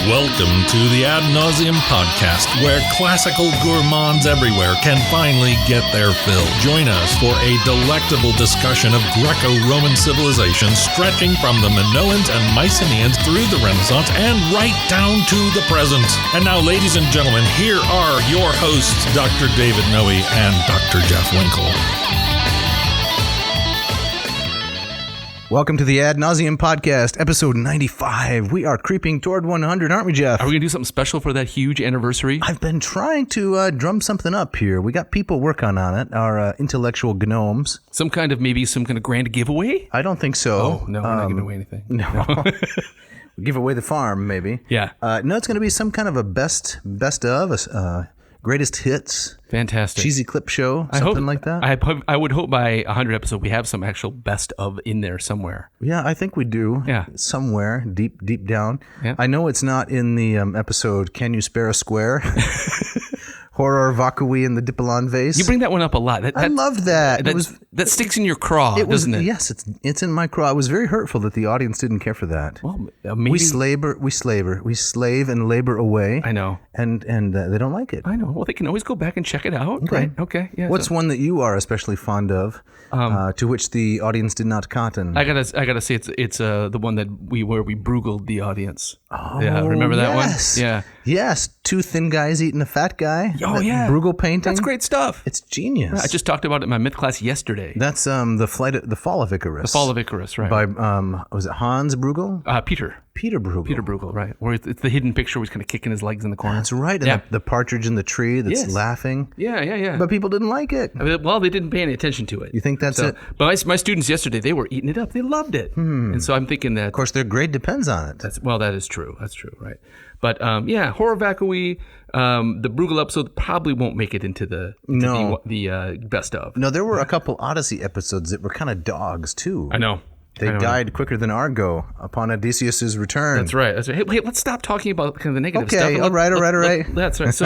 Welcome to the Ad Nauseam podcast, where classical gourmands everywhere can finally get their fill. Join us for a delectable discussion of Greco-Roman civilization stretching from the Minoans and Mycenaeans through the Renaissance and right down to the present. And now, ladies and gentlemen, here are your hosts, Dr. David Noe and Dr. Jeff Winkle. Welcome to the Ad Nauseam podcast, episode 95. We are creeping toward 100, aren't we, Jeff? Are we going to do something special for that huge anniversary? I've been trying to drum something up here. We got people working on it, our intellectual gnomes. Some kind of grand giveaway? I don't think so. Oh, no, we're not giving away anything. No. We'll give away the farm, maybe. Yeah. No, it's going to be some kind of a best of, greatest hits. Fantastic. Cheesy clip show, something like that. I would hope by 100 episodes we have some actual best of in there somewhere. Yeah, I think we do. Yeah. Somewhere, deep down. Yeah. I know it's not in the episode, Can You Spare a Square? Horror vacui in the Dipolon vase. You bring that one up a lot. I loved that. That sticks in your craw, doesn't it? Yes, it's in my craw. It was very hurtful that the audience didn't care for that. Well, maybe... We slave and labor away. I know. And they don't like it. I know. Well, they can always go back and check it out. Okay. Right? Okay. Yeah. What's one that you are especially fond of, to which the audience did not cotton? I gotta say it's the one that where we brugled the audience. Oh, yeah, remember that yes. one? Yeah. Yes, two thin guys eating a fat guy. Oh, yeah. Bruegel painting. That's great stuff. It's genius. I just talked about it in my myth class yesterday. That's the Fall of Icarus. The Fall of Icarus, right? By was it Hans Bruegel? Peter Bruegel. Peter Bruegel, right? Where it's the hidden picture where he's kind of kicking his legs in the corner. That's right. And the partridge in the tree that's laughing. Yeah. But people didn't like it. Well, they didn't pay any attention to it. You think that's it? But my students yesterday, they were eating it up. They loved it. And so I'm thinking that... Of course, their grade depends on it. That is true. That's true, right? But horror vacui, the Bruegel episode probably won't make it into the best of. No, there were a couple Odyssey episodes that were kind of dogs, too. I know. They died quicker than Argo upon Odysseus' return. That's right. Hey, let's stop talking about kind of the negative stuff. Okay, all right. That's right. So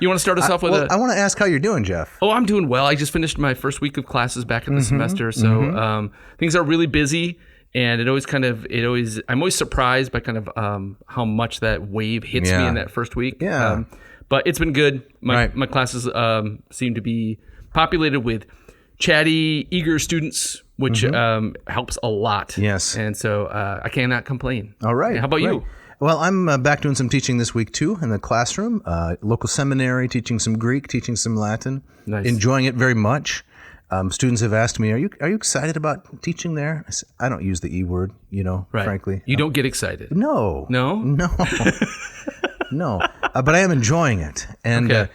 you want to start us off with I want to ask how you're doing, Jeff. Oh, I'm doing well. I just finished my first week of classes back in the semester, so things are really busy. And I'm always surprised by kind of how much that wave hits me in that first week. Yeah. But it's been good. My classes seem to be populated with chatty, eager students, which helps a lot. Yes. And so I cannot complain. All right. How about you? Well, I'm back doing some teaching this week, too, in the classroom. Local seminary, teaching some Greek, teaching some Latin. Nice. Enjoying it very much. Students have asked me, are you excited about teaching there? I don't use the E word, frankly. You don't get excited? No. No? No. No. But I am enjoying it. And,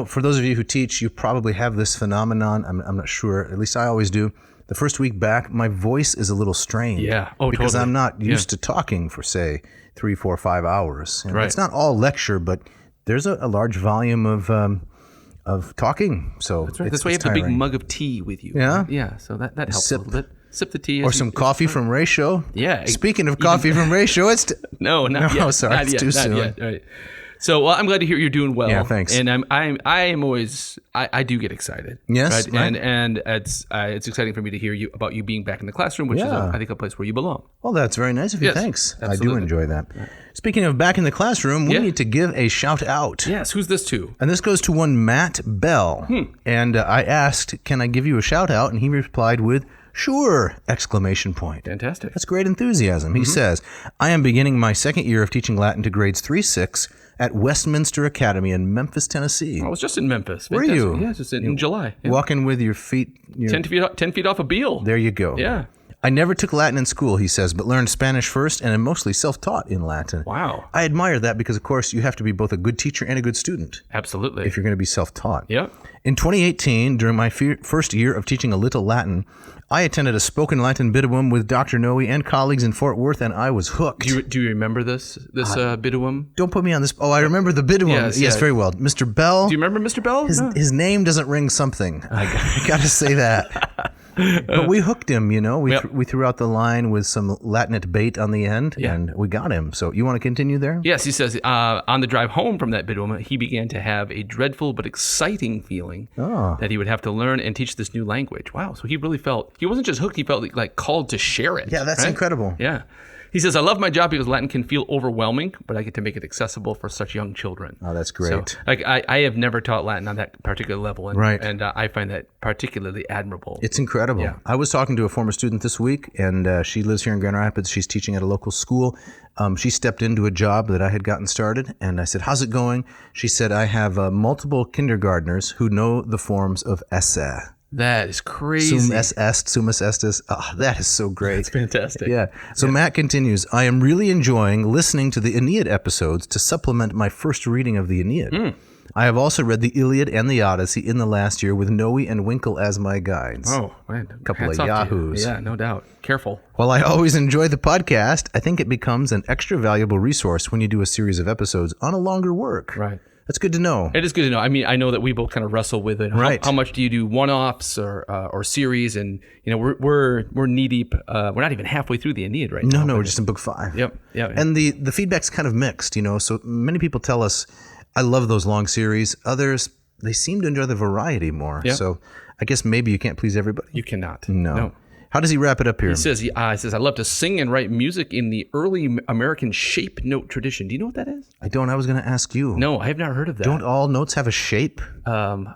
for those of you who teach, you probably have this phenomenon. I'm not sure. At least I always do. The first week back, my voice is a little strained. Yeah. Oh, because totally. I'm not used to talking for, say, 3, 4, 5 hours. And right. It's not all lecture, but there's a large volume of talking. So that's right. That's why you have the big mug of tea with you. Yeah? Right? Yeah. So that helps a little bit. Sip the tea. Or some coffee from Ratio. Yeah. Speaking of coffee from Ratio, it's... No, not yet. Sorry, it's too soon. Yet. Right. So I'm glad to hear you're doing well. Yeah, thanks. And I do get excited. Yes, right? And it's exciting for me to hear about you being back in the classroom, which is I think a place where you belong. Well, that's very nice of you. Yes, thanks. absolutely. I do enjoy that. Right. Speaking of back in the classroom, we need to give a shout out. Yes, who's this to? And this goes to one Matt Bell. And I asked, can I give you a shout out? And he replied with, sure! Exclamation point. Fantastic. That's great enthusiasm. He says, I am beginning my second year of teaching Latin to grades 3-6 at Westminster Academy in Memphis, Tennessee. I was just in Memphis. Were you? Yeah, just in July. Yeah. Walking with your feet... 10 feet off a Beale. There you go. Yeah. I never took Latin in school, he says, but learned Spanish first and am mostly self-taught in Latin. Wow. I admire that because, of course, you have to be both a good teacher and a good student. Absolutely. If you're going to be self-taught. Yeah. In 2018, during my first year of teaching a little Latin, I attended a spoken Latin biduum with Dr. Noe and colleagues in Fort Worth, and I was hooked. Do you remember this biduum? Don't put me on this. Oh, I remember the biduum. Yes, very well. Mr. Bell. Do you remember Mr. Bell? His name doesn't ring something. I got to say that. But we hooked him, We threw out the line with some Latinate bait on the end, and we got him. So you want to continue there? Yes, he says, on the drive home from that biduum, he began to have a dreadful but exciting feeling that he would have to learn and teach this new language. Wow, so he really felt, he wasn't just hooked, he felt like called to share it. Yeah, that's incredible. Yeah. He says, I love my job because Latin can feel overwhelming, but I get to make it accessible for such young children. Oh, that's great. So, like, I have never taught Latin on that particular level, and, Right. and I find that particularly admirable. It's incredible. Yeah. I was talking to a former student this week, and she lives here in Grand Rapids. She's teaching at a local school. She stepped into a job that I had gotten started, and I said, how's it going? She said, I have multiple kindergartners who know the forms of esse. That is crazy. Sum es est, sumus estis. Oh, that is so great. That's fantastic. Yeah. So Matt continues, I am really enjoying listening to the Aeneid episodes to supplement my first reading of the Aeneid. I have also read the Iliad and the Odyssey in the last year with Noe and Winkle as my guides. Oh, man. Couple Hats of off to you. yahoos. Yeah, no doubt. Careful. While I always enjoy the podcast, I think it becomes an extra valuable resource when you do a series of episodes on a longer work. Right. That's good to know. It is good to know. I mean, I know that we both kind of wrestle with it. Right. How much do you do one-offs or series? And we're knee deep. We're not even halfway through the Aeneid right now. No, we're just in book 5. Yep. And the feedback's kind of mixed, So many people tell us, I love those long series. Others, they seem to enjoy the variety more. Yeah. So I guess maybe you can't please everybody. You cannot. No. How does he wrap it up here? He says, I love to sing and write music in the early American shape note tradition. Do you know what that is? I don't. I was going to ask you. No, I have not heard of that. Don't all notes have a shape? I'm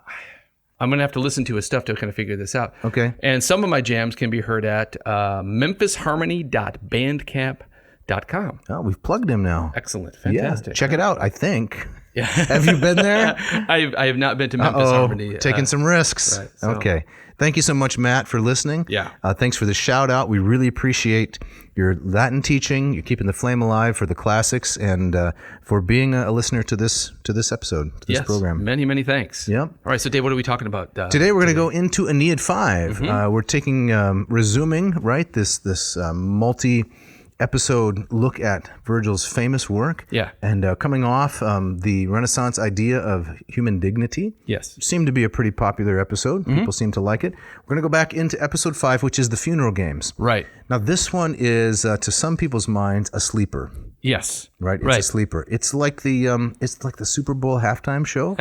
going to have to listen to his stuff to kind of figure this out. Okay. And some of my jams can be heard at memphisharmony.bandcamp.com. Oh, we've plugged him now. Excellent. Fantastic. Yeah, check it out, I think. Yeah. Have you been there? I have not been to Memphis Harmony. Taking some risks. right, so- Okay. Thank you so much, Matt, for listening. Yeah. Thanks for the shout out. We really appreciate your Latin teaching. You're keeping the flame alive for the classics and for being a listener to this episode, to this program. Many, many thanks. Yep. All right. So, Dave, what are we talking about? Today we're going to go into Aeneid 5. We're taking, resuming, right, this multi-episode look at Vergil's famous work. Yeah. And coming off the Renaissance idea of human dignity. Yes. Which seemed to be a pretty popular episode. People seem to like it. We're going to go back into episode 5, which is the funeral games. Right. Now, this one is, to some people's minds, a sleeper. Yes. Right? It's a sleeper. It's like the Super Bowl halftime show.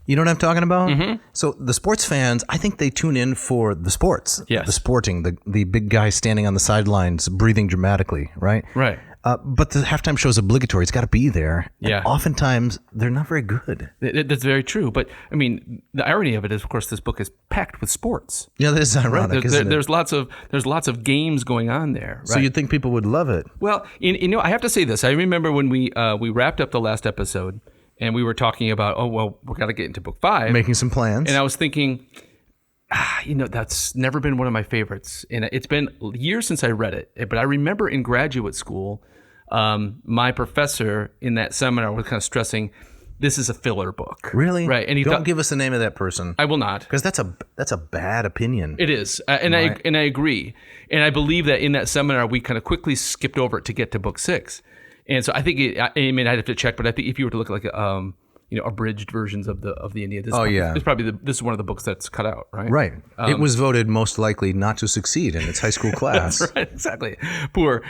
You know what I'm talking about? So the sports fans, I think they tune in for the sports. Yes. The sporting, the big guy standing on the sidelines, breathing dramatically, right? Right. But the halftime show is obligatory. It's got to be there. And Yeah. oftentimes, they're not very good. That's very true. But I mean, the irony of it is, of course, this book is packed with sports. Yeah, that is ironic, isn't it? There's lots of games going on there. So you'd think people would love it. Well, I have to say this. I remember when we wrapped up the last episode and we were talking about, we got to get into book 5. Making some plans. And I was thinking, that's never been one of my favorites. And it's been years since I read it. But I remember in graduate school, my professor in that seminar was kind of stressing, this is a filler book. Really? Right. And he Don't give us the name of that person. I will not. Because that's a bad opinion. It is. And I agree. And I believe that in that seminar, we kind of quickly skipped over it to get to book 6. And so I think I'd have to check, but I think if you were to look at like abridged versions of the Aeneid, this is one of the books that's cut out, right? Right. It was voted most likely not to succeed in its high school class. Right, exactly. Poor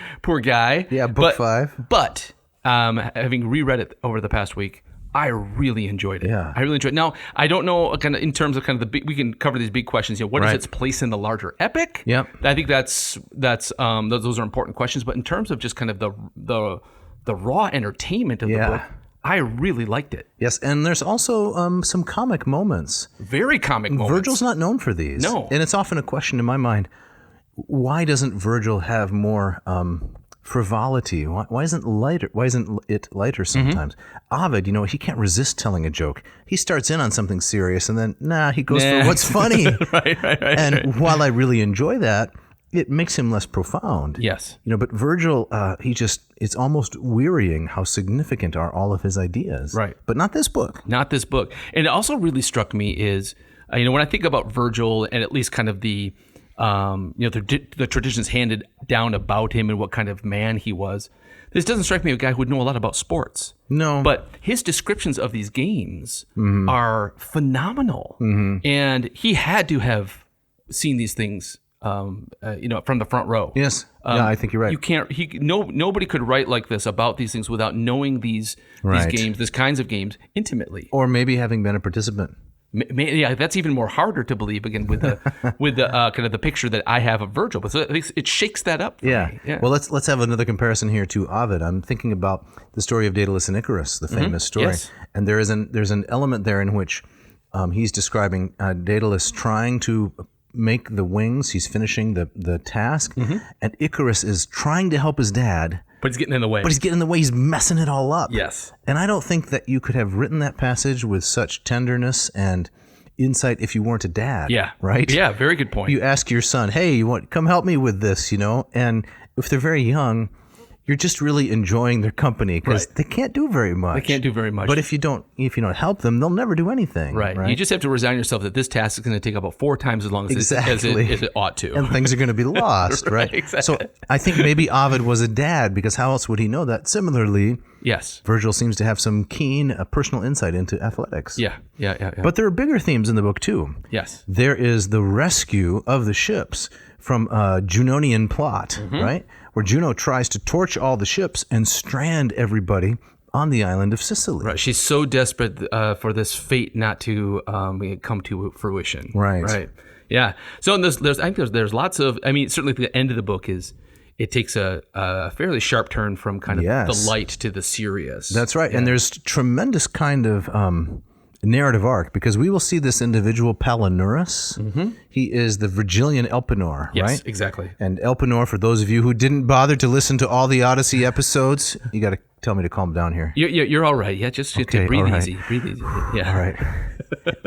guy. Yeah, book 5. But having reread it over the past week, I really enjoyed it. Yeah. I really enjoyed it. Now, I don't know kind of in terms of kind of the big, we can cover these big questions. What is its place in the larger epic? Yep. I think those are important questions. But in terms of just kind of the raw entertainment of the book, I really liked it. Yes, and there's also some comic moments. Very comic moments. Virgil's not known for these. No. And it's often a question in my mind, why doesn't Vergil have more frivolity? Why isn't it lighter sometimes? Ovid, he can't resist telling a joke. He starts in on something serious and then, he goes for what's funny. Right. And while I really enjoy that, it makes him less profound. Yes. But Vergil, it's almost wearying how significant are all of his ideas. Right. But not this book. Not this book. And it also really struck me is, when I think about Vergil and at least kind of the traditions handed down about him and what kind of man he was, this doesn't strike me as a guy who would know a lot about sports. No. But his descriptions of these games are phenomenal. And he had to have seen these things from the front row. Yes. I think you're right. You can't. Nobody could write like this about these things without knowing these games, these kinds of games intimately. Or maybe having been a participant. Yeah, that's even more harder to believe again with the kind of the picture that I have of Vergil. But so at least it shakes that up. For me. Yeah. Well, let's have another comparison here to Ovid. I'm thinking about the story of Daedalus and Icarus, the famous story, Yes. and there's an element there in which he's describing Daedalus trying to make the wings. He's finishing the task, and Icarus is trying to help his dad. But he's getting in the way. He's messing it all up. Yes. And I don't think that you could have written that passage with such tenderness and insight if you weren't a dad. Yeah. Right? Yeah, very good point. You ask your son, hey, come help me with this, and if they're very young, you're just really enjoying their company because they can't do very much. They can't do very much. But if you don't help them, they'll never do anything. Right. You just have to resign yourself that this task is going to take about 4 times as long as it ought to. And things are going to be lost, right? Exactly. So I think maybe Ovid was a dad because how else would he know that? Similarly, yes, Vergil seems to have some keen personal insight into athletics. Yeah. But there are bigger themes in the book too. Yes. There is the rescue of the ships from a Junonian plot, right? Where Juno tries to torch all the ships and strand everybody on the island of Sicily. Right. She's so desperate for this fate not to come to fruition. Right. Yeah. So I think there's lots of. I mean, certainly the end of the book it takes a fairly sharp turn from kind of the light to the serious. That's right. Yeah. And there's tremendous kind of narrative arc because we will see this individual Palinurus. He is the Vergilian Elpenor, yes, right? Exactly. And Elpenor, for those of you who didn't bother to listen to all the Odyssey episodes, you got to tell me to calm down here. You're all right. Yeah, just Okay, breathe all right. easy. Breathe easy. Yeah. All right.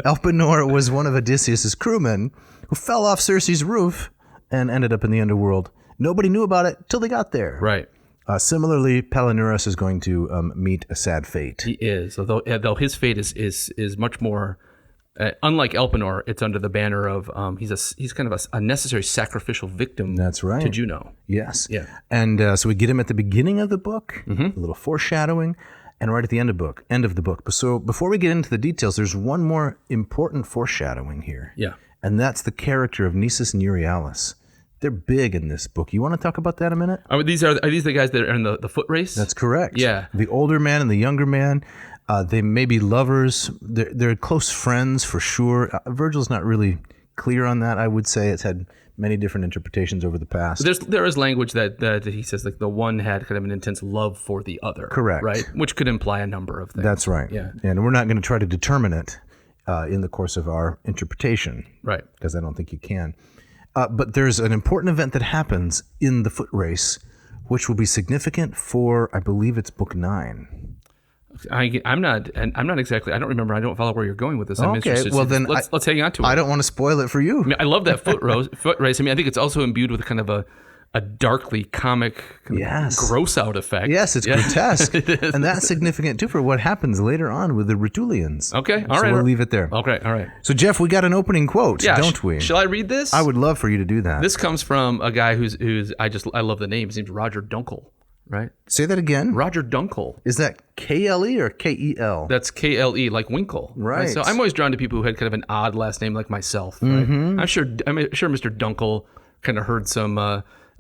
Elpenor was one of Odysseus' crewmen who fell off Circe's roof and ended up in the underworld. Nobody knew about it till they got there. Right. Similarly, Palinurus is going to meet a sad fate. He is, though his fate is much more. Unlike Elpenor, it's under the banner of he's kind of a necessary sacrificial victim. That's right. To Juno. Yes. Yeah. And so we get him at the beginning of the book, a little foreshadowing, and right at the end of the book. So before we get into the details, there's one more important foreshadowing here. Yeah. And that's the character of Nisus and Euryalus. They're big in this book. You want to talk about that a minute? Are these the guys that are in the foot race? That's correct. Yeah. The older man and the younger man, they may be lovers. They're close friends for sure. Vergil's not really clear on that, I would say. It's had many different interpretations over the past. There is language that he says like the one had kind of an intense love for the other. Correct. Right? Which could imply a number of things. That's right. Yeah. And we're not going to try to determine it in the course of our interpretation. Right. Because I don't think you can. But there's an important event that happens in the foot race, which will be significant for, I believe it's book 9. I'm not exactly. I don't remember. I don't follow where you're going with this. I'm Okay, interested. well then let's hang on to it. I don't want to spoil it for you. I mean, I love that foot race. I mean, I think it's also imbued with kind of a darkly comic, gross out effect. Yes, it's grotesque, It is. and that's significant too for what happens later on with the Rutulians. Okay, all so right. We'll leave it there. Okay, all right. So Jeff, we got an opening quote, don't we? Shall I read this? I would love for you to do that. This comes from a guy who's I love the name. His name's Roger Dunkel. Right? Say that again. Roger Dunkel. Is that K-L-E or K-E-L? That's K-L-E, like Winkle. Right. So I'm always drawn to people who had kind of an odd last name like myself. Right? I'm sure Mr. Dunkel kind of heard some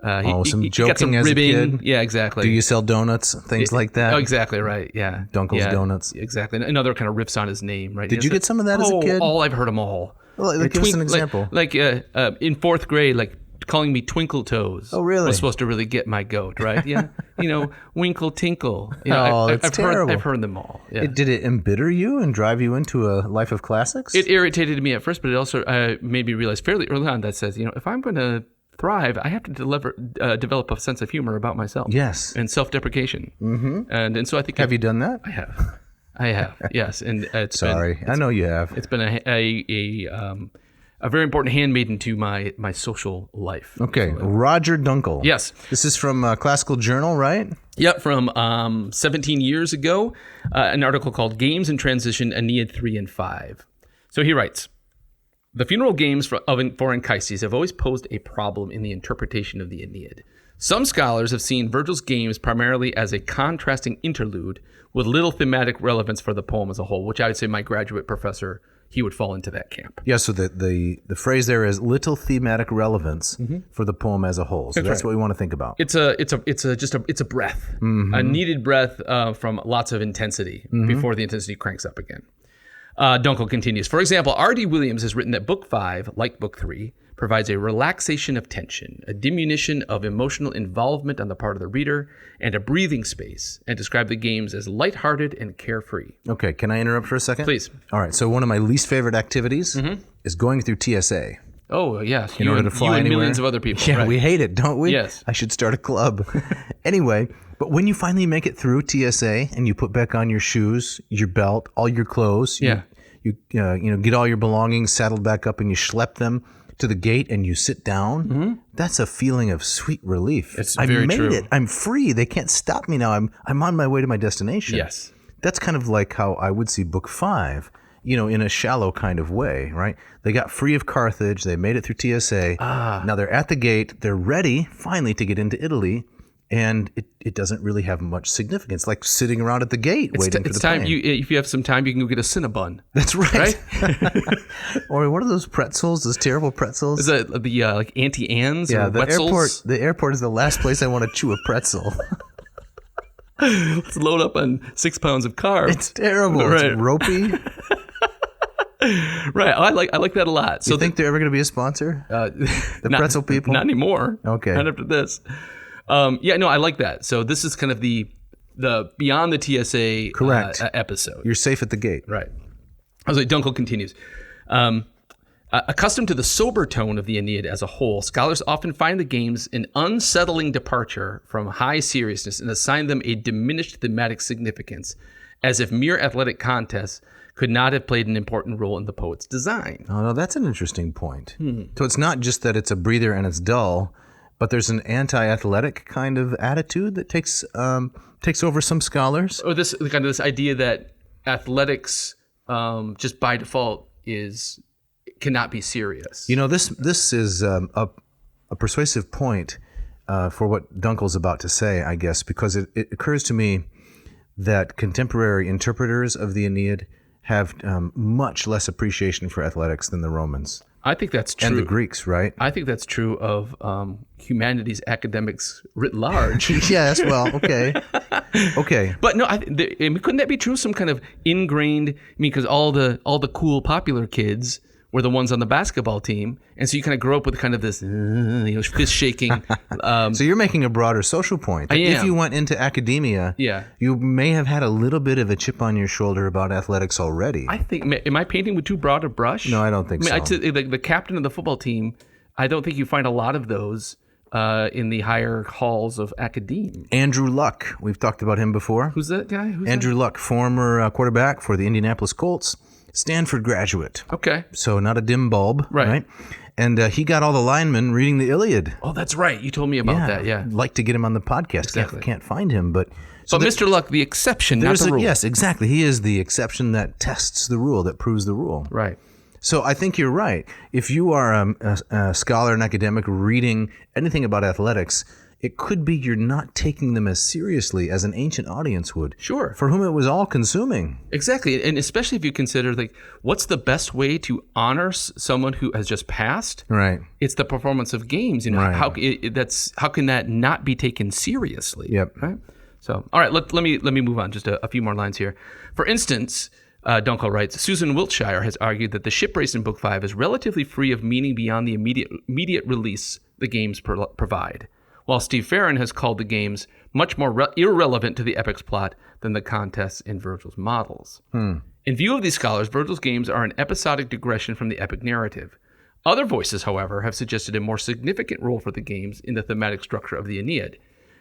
some he joking got some as ribbing. a kid. Yeah, exactly. Do you sell donuts? Things like that? Oh, exactly right. Yeah. Dunkel's Donuts. Exactly. Another kind of riffs on his name, right? Did you get some of that as a kid? Oh, I've heard them all. Well, give us an example. Like in fourth grade, like calling me Twinkle Toes. Oh, really? Was supposed to really get my goat, right? Yeah. Winkle Tinkle. That's terrible. I've heard them all. Yeah. Did it embitter you and drive you into a life of classics? It irritated me at first, but it also made me realize fairly early on that says, if I'm going to thrive, I have to develop a sense of humor about myself. Yes. And self-deprecation. Mm-hmm. And so I think... Have you done that? I have, yes. And I know you have. It's been a very important handmaiden to my social life. Okay, Roger Dunkel. Yes. This is from Classical Journal, right? Yep, from 17 years ago, an article called Games in Transition, Aeneid 3 and 5. So he writes, the funeral games for Anchises have always posed a problem in the interpretation of the Aeneid. Some scholars have seen Vergil's games primarily as a contrasting interlude with little thematic relevance for the poem as a whole, which I would say my graduate professor, he would fall into that camp. Yeah, so the phrase there is little thematic relevance for the poem as a whole. So that's what we want to think about. It's a breath, a needed breath from lots of intensity before the intensity cranks up again. Dunkel continues. For example, R.D. Williams has written that Book 5, like Book 3, provides a relaxation of tension, a diminution of emotional involvement on the part of the reader, and a breathing space, and described the games as lighthearted and carefree. Okay, can I interrupt for a second? Please. All right, so one of my least favorite activities is going through TSA. Oh, yes. In order to fly anywhere. Millions of other people. Yeah, right. we hate it, don't we? Yes. I should start a club. Anyway, but when you finally make it through TSA and you put back on your shoes, your belt, all your clothes, you get all your belongings saddled back up and you schlep them to the gate and you sit down, that's a feeling of sweet relief. It's I very made true. it. I'm free. They can't stop me now. I'm on my way to my destination. Yes. That's kind of like how I would see Book 5, in a shallow kind of way, right? They got free of Carthage. They made it through TSA. Now they're at the gate. They're ready finally to get into Italy. And it doesn't really have much significance, like sitting around at the gate waiting for the time. plane. If you have some time, you can go get a Cinnabon. That's right. Right? Or what are those pretzels? Those terrible pretzels? Is that the like Auntie Anne's or the Wetzel's? The airport is the last place I want to chew a pretzel. Let's load up on 6 pounds of carbs. It's terrible. Right. It's ropey. Right. I like that a lot. So you think they're ever going to be a sponsor? The pretzel people? Not anymore. Okay. Not after this. I like that. So this is kind of the beyond the TSA Correct. Episode. You're safe at the gate. Right. I was like, Dunkel continues. Accustomed to the sober tone of the Aeneid as a whole, scholars often find the games an unsettling departure from high seriousness and assign them a diminished thematic significance, as if mere athletic contests could not have played an important role in the poet's design. Oh, no, that's an interesting point. So it's not just that it's a breather and it's dull, but there's an anti-athletic kind of attitude that takes over some scholars. Or this idea that athletics, just by default, cannot be serious. This is a persuasive point for what Dunkel's about to say, I guess, because it occurs to me that contemporary interpreters of the Aeneid have much less appreciation for athletics than the Romans. I think that's true. And the Greeks, right? I think that's true of humanities academics writ large. Yes, well, okay. Okay. But no, couldn't that be true? Some kind of ingrained, because all the cool popular kids were the ones on the basketball team. And so you kind of grow up with kind of this fist shaking. So you're making a broader social point. I am. If you went into academia, you may have had a little bit of a chip on your shoulder about athletics already. I think, am I painting with too broad a brush? No, I don't think so. The captain of the football team, I don't think you find a lot of those in the higher halls of academia. Andrew Luck, we've talked about him before. Who's that guy? Andrew Luck, former quarterback for the Indianapolis Colts, Stanford graduate. Okay. So not a dim bulb, right? And he got all the linemen reading the Iliad. Oh, that's right. You told me about that, yeah. I'd like to get him on the podcast. Exactly. Can't find him, but... So Mr. Luck, the exception, not the rule. Yes, exactly. He is the exception that tests the rule, that proves the rule. Right. So I think you're right. If you are a scholar and academic reading anything about athletics, it could be you're not taking them as seriously as an ancient audience would. Sure. For whom it was all consuming. Exactly. And especially if you consider, what's the best way to honor someone who has just passed? Right. It's the performance of games. Right. How can that not be taken seriously? Yep. Right. So, all right, let me move on. Just a few more lines here. For instance, Dunkel writes, Susan Wiltshire has argued that the ship race in Book 5 is relatively free of meaning beyond the immediate release the games provide, while Steve Farron has called the games much more irrelevant to the epic's plot than the contests in Vergil's models. In view of these scholars, Vergil's games are an episodic digression from the epic narrative. Other voices, however, have suggested a more significant role for the games in the thematic structure of the Aeneid.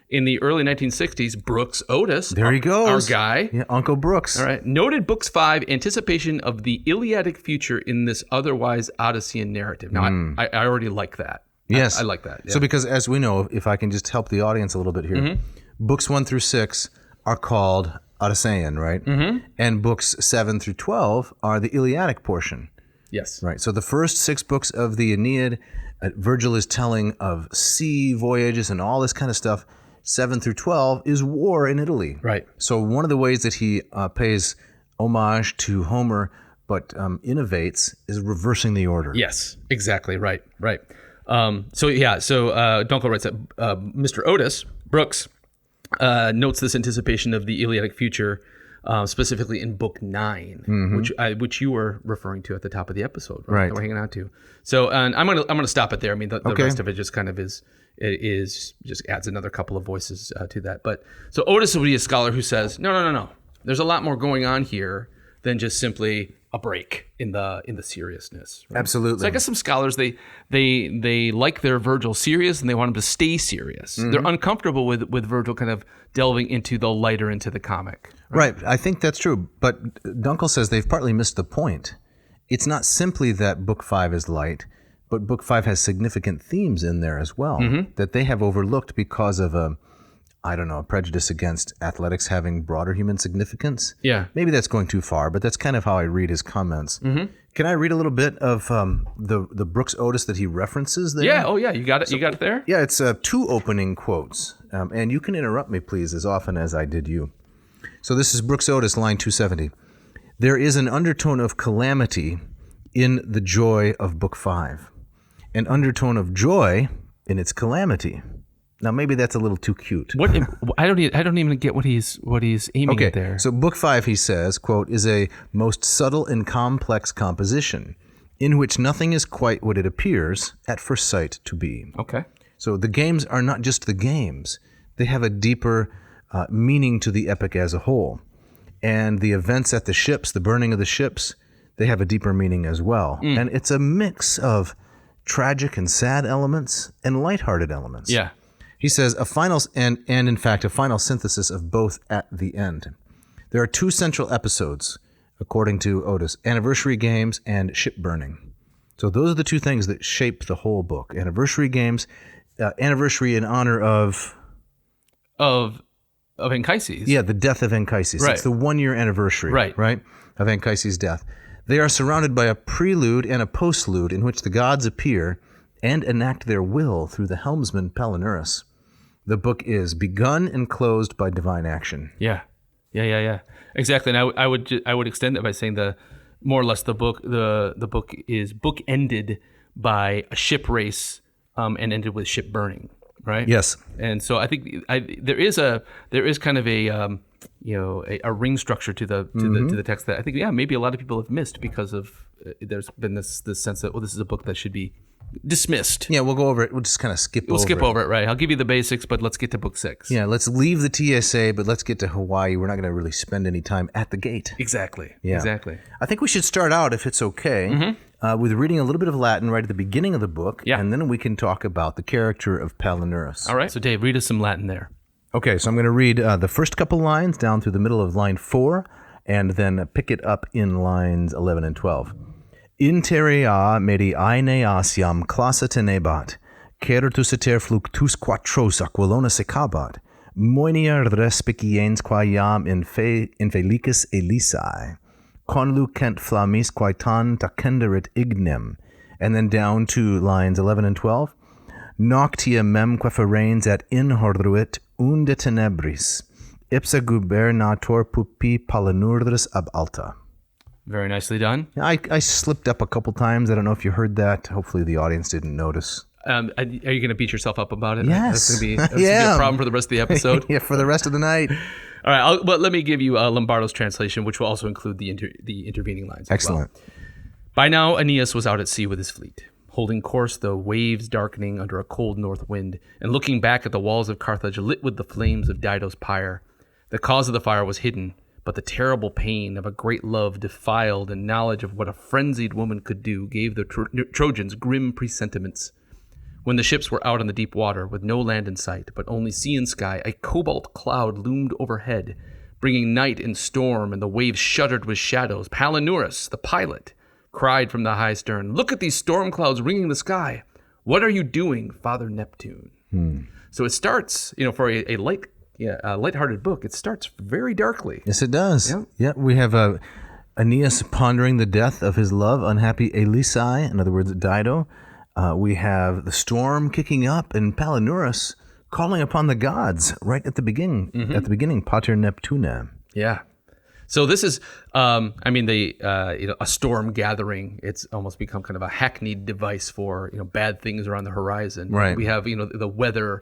In the early 1960s, Brooks Otis, there he goes, our guy, yeah, Uncle Brooks, all right, noted Book 5 anticipation of the Iliadic future in this otherwise Odyssean narrative. Now, I already like that. Yes. I like that. Yeah. So because as we know, if I can just help the audience a little bit here, books 1 through 6 are called Odyssean, right? And books 7 through 12 are the Iliadic portion. Yes. Right. So the first 6 books of the Aeneid, Vergil is telling of sea voyages and all this kind of stuff. 7 through 12 is war in Italy. Right. So one of the ways that he pays homage to Homer but innovates is reversing the order. Yes, exactly. Right. So Dunkel writes that Mr. Otis, Brooks, notes this anticipation of the Iliadic future specifically in book 9, which you were referring to at the top of the episode, right? That we're hanging out to. So, and I'm gonna stop it there. I mean, the rest of it just kind of is just adds another couple of voices to that. But so Otis will be a scholar who says, no. There's a lot more going on here than just simply a break in the seriousness. Right? Absolutely. So I guess some scholars they like their Vergil serious and they want him to stay serious. They're uncomfortable with Vergil kind of delving into the lighter, into the comic. Right. I think that's true. But Dunkel says they've partly missed the point. It's not simply that Book 5 is light, but Book 5 has significant themes in there as well that they have overlooked because of a prejudice against athletics having broader human significance. Yeah. Maybe that's going too far, but that's kind of how I read his comments. Can I read a little bit of the Brooks Otis that he references there? Yeah. Oh, yeah. You got it. You got it there? Yeah, it's 2 opening quotes. And you can interrupt me, please, as often as I did you. So this is Brooks Otis, line 270. There is an undertone of calamity in the joy of Book 5. An undertone of joy in its calamity. Now maybe that's a little too cute. What I don't even get what he's aiming at there. So Book 5, he says, quote, is a most subtle and complex composition in which nothing is quite what it appears at first sight to be. Okay. So the games are not just the games. They have a deeper meaning to the epic as a whole. And the events at the ships, the burning of the ships, they have a deeper meaning as well. And it's a mix of tragic and sad elements and lighthearted elements. Yeah. He says a final in fact a final synthesis of both at the end. There are 2 central episodes, according to Otis: anniversary games and ship burning. So those are the 2 things that shape the whole book. Anniversary games, anniversary in honor of Anchises. Yeah, the death of Anchises. Right. It's the 1-year anniversary, right, of Anchises' death. They are surrounded by a prelude and a postlude in which the gods appear and enact their will through the helmsman Palinurus. The book is begun and closed by divine action. Yeah. Exactly. And I would extend that by saying more or less the book is bookended by a ship race and ended with ship burning. Right. Yes. And so I think there is kind of a ring structure to the text that I think maybe a lot of people have missed because of there's been this sense that this is a book that should be dismissed. Yeah, we'll go over it. We'll just kind of skip over it. We'll skip over it, right? I'll give you the basics, but let's get to book 6. Yeah, let's leave the TSA, but let's get to Hawaii. We're not going to really spend any time at the gate. Exactly. Yeah. Exactly. I think we should start out, if it's okay, with reading a little bit of Latin right at the beginning of the book, and then we can talk about the character of Palinurus. All right. So, Dave, read us some Latin there. Okay, so I'm going to read the first couple lines down through the middle of line 4, and then pick it up in lines 11 and 12. Interea medi Aeneasiam classa tenebat, certus iter fluctus quatros aquilona secabat, moenia respiciens qua iam in felicis Elisae, conlucent flammis quae tan tacenderit ignem, and then down to lines 11 and 12. Noctia mem quaferens et inhorruit unde tenebris, ipsa gubernator pupi Palinurus ab alta. Very nicely done. I slipped up a couple times. I don't know if you heard that. Hopefully the audience didn't notice. Are you going to beat yourself up about it? Yes. That's going to be a problem for the rest of the episode. Yeah, for the rest of the night. All right. But let me give you Lombardo's translation, which will also include the intervening lines. Excellent. Well. By now, Aeneas was out at sea with his fleet, holding course, the waves darkening under a cold north wind, and looking back at the walls of Carthage lit with the flames of Dido's pyre. The cause of the fire was hidden, but the terrible pain of a great love defiled, and knowledge of what a frenzied woman could do gave the Trojans grim presentiments. When the ships were out on the deep water, with no land in sight, but only sea and sky, a cobalt cloud loomed overhead, bringing night and storm, and the waves shuddered with shadows. Palinurus, the pilot, cried from the high stern, "Look at these storm clouds ringing the sky. What are you doing, Father Neptune?" So it starts, for a lighthearted book, it starts very darkly. Yes, it does. Yeah, we have Aeneas pondering the death of his love, unhappy Elisae, in other words, Dido. We have the storm kicking up and Palinurus calling upon the gods right at the beginning. At the beginning, Pater Neptune. Yeah. So this is, a storm gathering. It's almost become kind of a hackneyed device for bad things are on the horizon. Right. We have the weather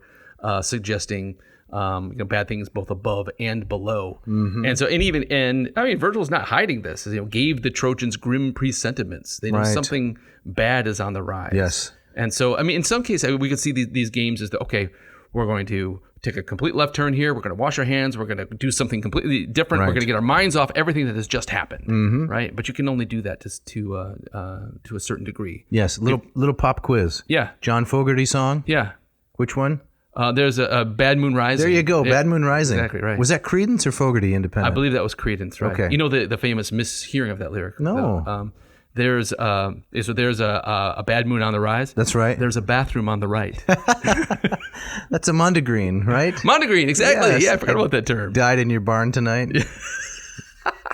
suggesting bad things both above and below. And so, Vergil's not hiding this. Gave the Trojans grim presentiments. They know something bad is on the rise. Yes. And so, in some cases, we could see these games as we're going to take a complete left turn here. We're going to wash our hands. We're going to do something completely different. We're going to get our minds off everything that has just happened. Right. But you can only do that to a certain degree. Yes. Little pop quiz. Yeah. John Fogerty song. Yeah. Which one? There's a Bad Moon Rising. There you go. Bad Moon Rising. Exactly right. Was that Creedence or Fogerty independent? I believe that was Creedence, right? Okay. You know the famous mishearing of that lyric? No. There's a bad moon on the rise. That's right. There's a bathroom on the right. That's a Mondegreen, right? Mondegreen, exactly. Yes. Yeah, I forgot about that term. Died in your barn tonight.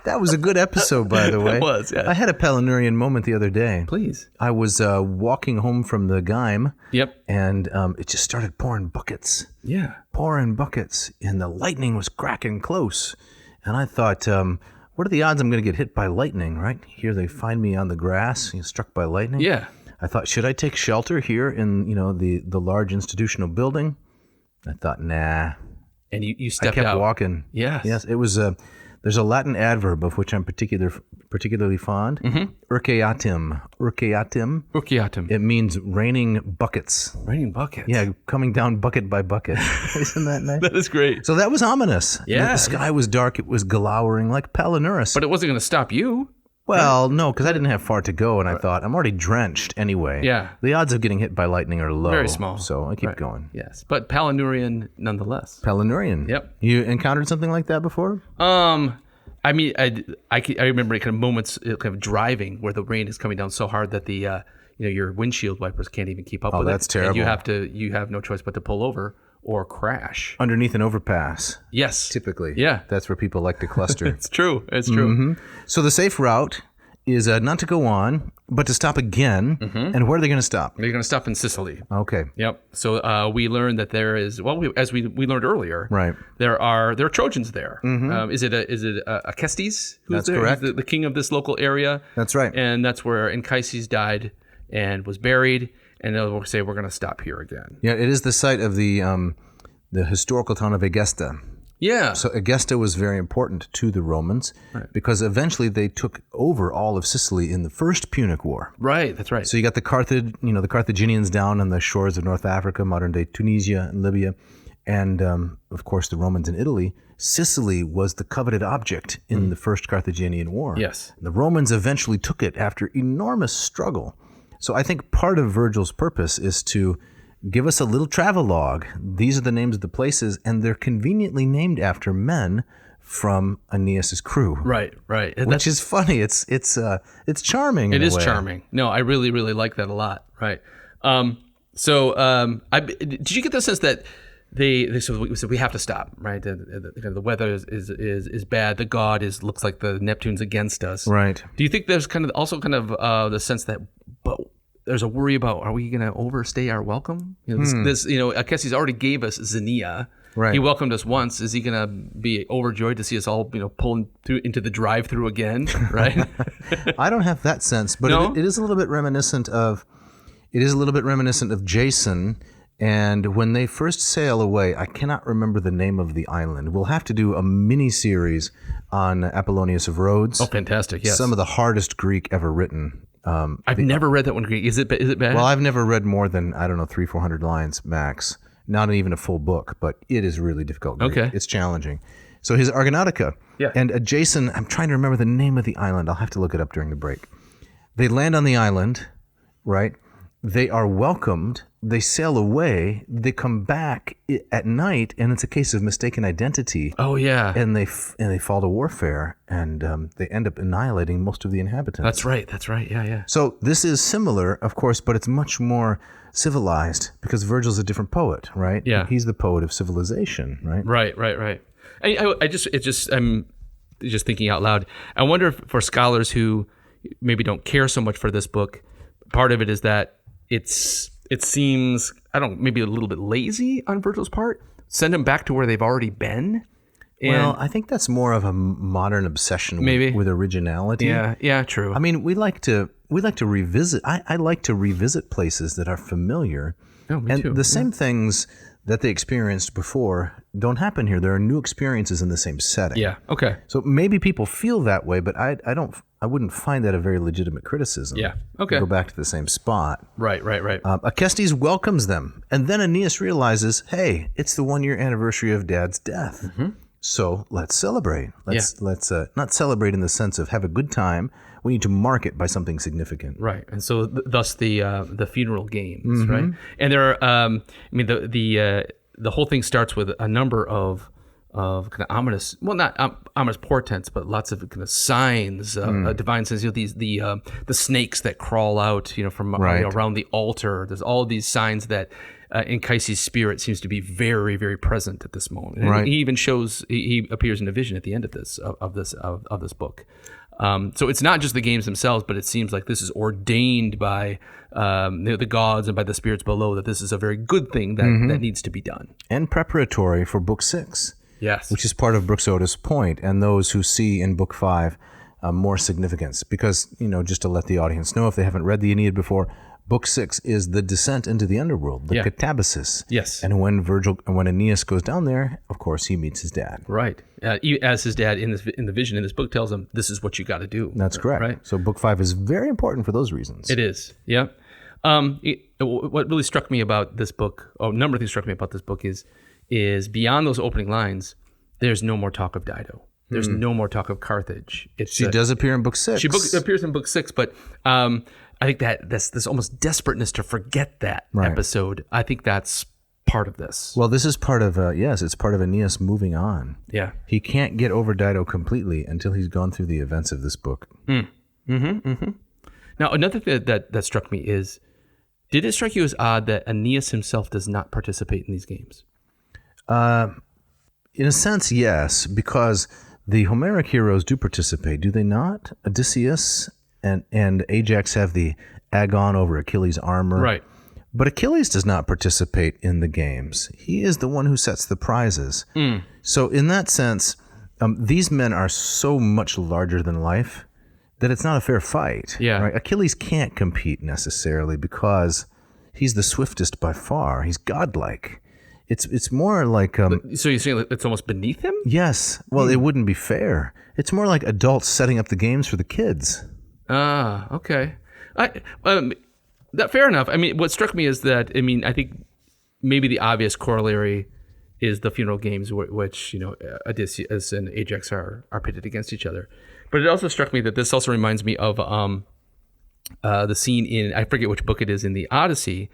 That was a good episode, by the way. It was, yeah. I had a Pellinurian moment the other day. Please. I was walking home from the Geim. Yep. And it just started pouring buckets. Yeah. Pouring buckets. And the lightning was cracking close. And I thought, what are the odds I'm going to get hit by lightning, right? Here they find me on the grass, struck by lightning. Yeah. I thought, should I take shelter here in, the large institutional building? I thought, nah. And you stepped out. I out. kept walking. Yes. Yes. It was there's a Latin adverb of which I'm particularly fond. Urceatim. Urceatim. It means raining buckets. Raining buckets. Yeah, coming down bucket by bucket. Isn't that nice? That is great. So that was ominous. Yeah. The sky was dark. It was glowering like Palinurus. But it wasn't going to stop you. Well, no, because I didn't have far to go, and I thought, I'm already drenched anyway. Yeah. The odds of getting hit by lightning are low. Very small. So I keep going. Yes. But Palinurian nonetheless. Palinurian. Yep. You encountered something like that before? I remember kind of moments kind of driving where the rain is coming down so hard that the your windshield wipers can't even keep up with it. Oh, that's terrible. And you have no choice but to pull over or crash. Underneath an overpass. Yes. Typically. Yeah. That's where people like to cluster. It's true. It's true. So the safe route is not to go on, but to stop again. And where are they going to stop? They're going to stop in Sicily. Okay. Yep. So we learned that there is as we learned earlier. Right. There are Trojans there. Is it Acestes who's That's there? correct. He's the king of this local area. That's right. And that's where Anchises died and was buried. And they'll say we're going to stop here again. Yeah, it is the site of the historical town of Egesta. Yeah. So Egesta was very important to the Romans because eventually they took over all of Sicily in the First Punic War. Right, that's right. So you got the Carthaginians down on the shores of North Africa, modern day Tunisia and Libya, and of course the Romans in Italy. Sicily was the coveted object in the First Carthaginian War. Yes. The Romans eventually took it after enormous struggle. So I think part of Vergil's purpose is to give us a little travelogue. These are the names of the places, and they're conveniently named after men from Aeneas's crew. Right. Which is funny. It's charming. It is way. charming. No, I really, really like that a lot. Right. Did you get the sense that they said we have to stop, right? The weather is bad. The god looks like the Neptune's against us. Right. Do you think there's also the sense that, but there's a worry about, are we going to overstay our welcome? Acestes already gave us Xenia. Right. He welcomed us once. Is he going to be overjoyed to see us all, pulling through into the drive-through again? Right. I don't have that sense, but No? it is a little bit reminiscent of Jason. And when they first sail away, I cannot remember the name of the island. We'll have to do a mini series on Apollonius of Rhodes. Oh, fantastic! Yes. Some of the hardest Greek ever written. I've never read that one. Is it bad? Well, I've never read more than 300-400 lines max. Not even a full book, but it is really difficult. Greek. Okay. It's challenging. So his Argonautica. Yeah. And Jason, I'm trying to remember the name of the island. I'll have to look it up during the break. They land on the island, right? They are welcomed. They sail away. They come back at night, and it's a case of mistaken identity. Oh yeah. And they fall to warfare, and they end up annihilating most of the inhabitants. That's right. Yeah. So this is similar, of course, but it's much more civilized because Vergil's a different poet, right? Yeah. He's the poet of civilization, right? Right. I'm just thinking out loud. I wonder if for scholars who maybe don't care so much for this book, part of it is that it seems, maybe a little bit lazy on Vergil's part. Send them back to where they've already been. Well, I think that's more of a modern obsession with originality. Yeah, true. I mean, we like to revisit. I like to revisit places that are familiar. Oh, me too. The same things that they experienced before don't happen here. There are new experiences in the same setting. Yeah. Okay. So maybe people feel that way, but I wouldn't find that a very legitimate criticism. Yeah. Okay. Go back to the same spot. Right. Acestes welcomes them, and then Aeneas realizes, hey, it's the 1-year anniversary of Dad's death. Mm-hmm. So let's celebrate. Let's not celebrate in the sense of have a good time. We need to mark it by something significant. Right, and so thus the funeral games, Mm-hmm. right? And there are, the whole thing starts with a number of kind of ominous, well, not ominous portents, but lots of kind of signs, divine signs. The snakes that crawl out, from around the altar. There's all of these signs that Anchises' spirit seems to be very, very present at this moment. And Right. he even shows he appears in a vision at the end of this book. So it's not just the games themselves, but it seems like this is ordained by the gods and by the spirits below, that this is a very good thing that needs to be done. And preparatory for Book 6. Yes. Which is part of Brooks Otis' point, and those who see in Book 5 more significance. Because, just to let the audience know, if they haven't read the Aeneid before, Book 6 is the descent into the underworld, the catabasis. Yes. And when Aeneas goes down there, of course, he meets his dad. Right. As his dad in the vision in this book tells him, this is what you got to do. That's correct. Right. So Book 5 is very important for those reasons. It is. Yeah. What really struck me about this book, a number of things struck me about this book is beyond those opening lines, there's no more talk of Dido. There's no more talk of Carthage. She does appear in Book 6. She appears in Book 6, but I think that this almost desperateness to forget that episode. I think that's part of this. Well, this is part of, it's part of Aeneas moving on. Yeah. He can't get over Dido completely until he's gone through the events of this book. Now, another thing that struck me is, did it strike you as odd that Aeneas himself does not participate in these games? In a sense, yes, because the Homeric heroes do participate, do they not? Odysseus and Ajax have the agon over Achilles' armor. Right. But Achilles does not participate in the games. He is the one who sets the prizes. So in that sense, these men are so much larger than life that it's not a fair fight. Yeah. Right? Achilles can't compete necessarily because he's the swiftest by far. He's godlike. It's more like... So you're saying it's almost beneath him? Yes. Well, it wouldn't be fair. It's more like adults setting up the games for the kids. Ah, okay. Fair enough. I mean, what struck me is that, I think maybe the obvious corollary is the funeral games, which Odysseus and Ajax are pitted against each other. But it also struck me that this also reminds me of the scene in, I forget which book it is in the Odyssey,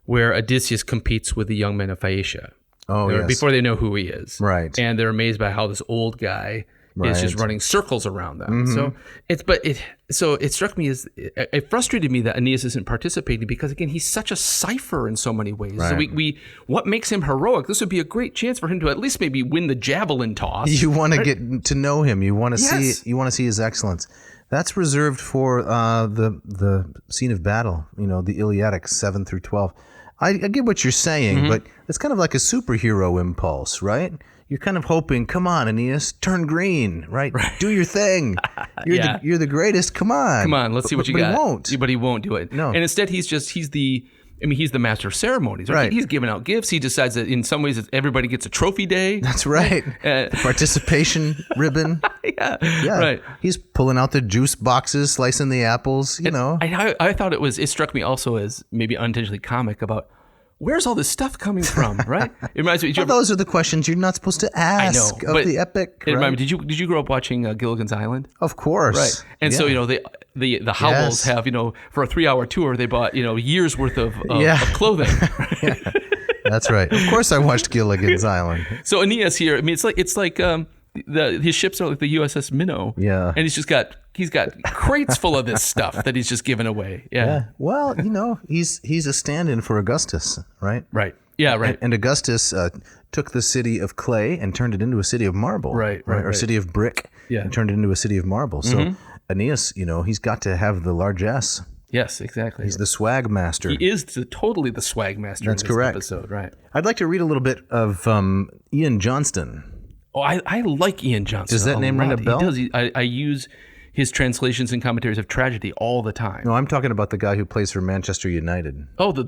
where Odysseus competes with the young men of Phaeacia. Oh, yes. Before they know who he is. Right. And they're amazed by how this old guy is just running circles around them. So it struck me as, it frustrated me that Aeneas isn't participating because, again, he's such a cipher in so many ways. Right. So what makes him heroic? This would be a great chance for him to at least maybe win the javelin toss. You want to get to know him. You want to see his excellence. That's reserved for the scene of battle, the Iliadic 7 through 12. I get what you're saying, but it's kind of like a superhero impulse, right? You're kind of hoping, come on, Aeneas, turn green, right? Do your thing. You're the greatest. Come on. Let's see what you got. But he won't. But he won't do it. No. And instead, he's the master of ceremonies. Right? He's giving out gifts. He decides that in some ways everybody gets a trophy day. That's right. The participation ribbon. Yeah. Right. He's pulling out the juice boxes, slicing the apples, I thought it struck me also as maybe unintentionally comic about, where's all this stuff coming from, right? It reminds me. Those are the questions you're not supposed to ask of the epic. It reminds me. Did you grow up watching Gilligan's Island? Of course. Right. And so the Howells have for a 3-hour tour they bought years worth of clothing. That's right. Of course, I watched Gilligan's Island. So Aeneas here. It's like his ships are like the USS Minnow. Yeah. And he's got crates full of this stuff that he's just giving away. Yeah. Well, he's a stand-in for Augustus, right? Right. Yeah. Right. And Augustus took the city of clay and turned it into a city of marble. Right. Or city of brick. Yeah. And turned it into a city of marble. So Aeneas, he's got to have the largesse. Yes, exactly. He's the swag master. He is totally the swag master. That's in this correct. Episode, right? I'd like to read a little bit of Ian Johnston. Oh, I like Ian Johnston. Does that name ring a bell? He does. I use his translations and commentaries of tragedy all the time. No, I'm talking about the guy who plays for Manchester United. Oh, the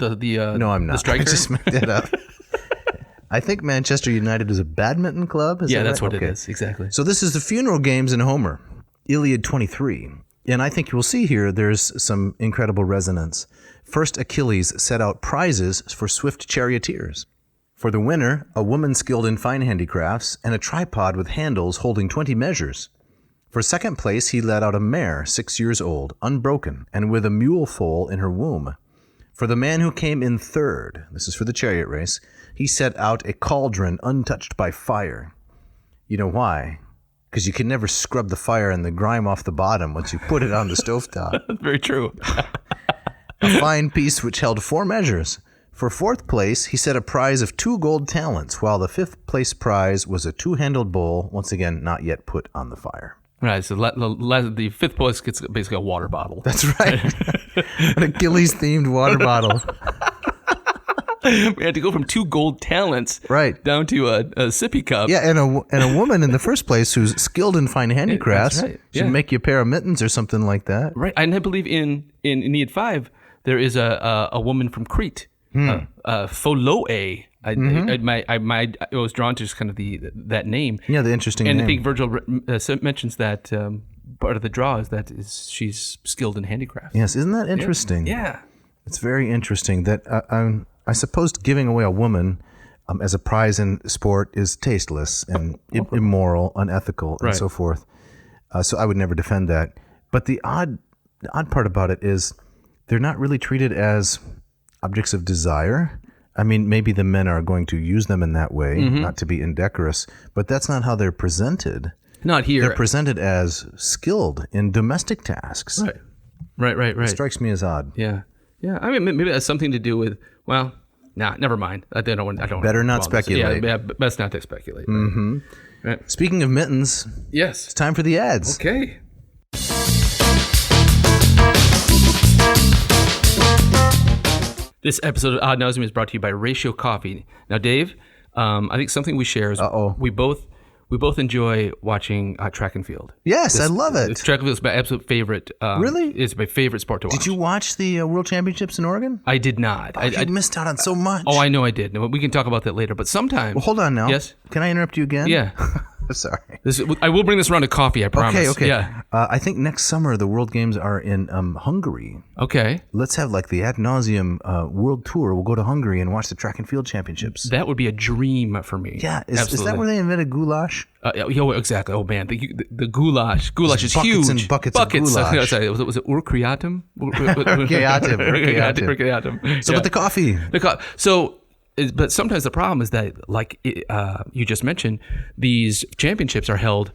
no, I'm not. The striker? I just made that up. I think Manchester United is a badminton club. Yeah, that's what it is. Exactly. So this is the funeral games in Homer, Iliad 23. And I think you'll see here there's some incredible resonance. First, Achilles set out prizes for swift charioteers. For the winner, a woman skilled in fine handicrafts and a tripod with handles holding 20 measures. For second place, he led out a mare 6 years old, unbroken, and with a mule foal in her womb. For the man who came in third, this is for the chariot race, he set out a cauldron untouched by fire. You know why? Because you can never scrub the fire and the grime off the bottom once you put it on the stovetop. Very true. A fine piece which held 4 measures. For fourth place, he set a prize of 2 gold talents, while the fifth place prize was a 2-handled bowl, once again not yet put on the fire. Right, so the fifth place gets basically a water bottle. That's right. An Achilles-themed water bottle. We had to go from 2 gold talents down to a sippy cup. Yeah, and a woman in the first place who's skilled in fine handicrafts That's right. should make you a pair of mittens or something like that. Right, and I believe in Aeneid 5, there is a woman from Crete, Pholoe. I was drawn to just kind of that name. Yeah, the interesting name. And I think Vergil mentions that part of the draw is that she's skilled in handicrafts. Yes, isn't that interesting? Yeah. It's very interesting that I suppose giving away a woman as a prize in sport is tasteless and immoral, unethical, and so forth. So I would never defend that. But the odd part about it is they're not really treated as objects of desire. I mean, maybe the men are going to use them in that way, not to be indecorous, but that's not how they're presented. Not here. They're presented as skilled in domestic tasks. Right. It strikes me as odd. Yeah. I mean, maybe that's something to do with, never mind. I don't Better not speculate. Yeah, best not to speculate. Mm-hmm. Right. Speaking of mittens, yes, it's time for the ads. Okay. This episode of Odd Navseam is brought to you by Ratio Coffee. Now, Dave, I think something we share is we both enjoy watching track and field. Yes, I love it. Track and field is my absolute favorite. Really? It's my favorite sport to watch. Did you watch the World Championships in Oregon? I did not. You missed out on so much. Oh, I know I did. We can talk about that later. But sometimes... Well, hold on now. Yes? Can I interrupt you again? Yeah. Sorry. I will bring this around to coffee, I promise. Okay. Yeah. I think next summer the World Games are in Hungary. Okay. Let's have like the Ad Nauseam World Tour. We'll go to Hungary and watch the track and field championships. That would be a dream for me. Yeah. Is that where they invented goulash? Exactly. Oh, man. The goulash. Goulash is huge. And buckets of goulash. Sorry, was it Urkriatum? Urkriatum. So, but the coffee. But sometimes the problem is that, like you just mentioned, these championships are held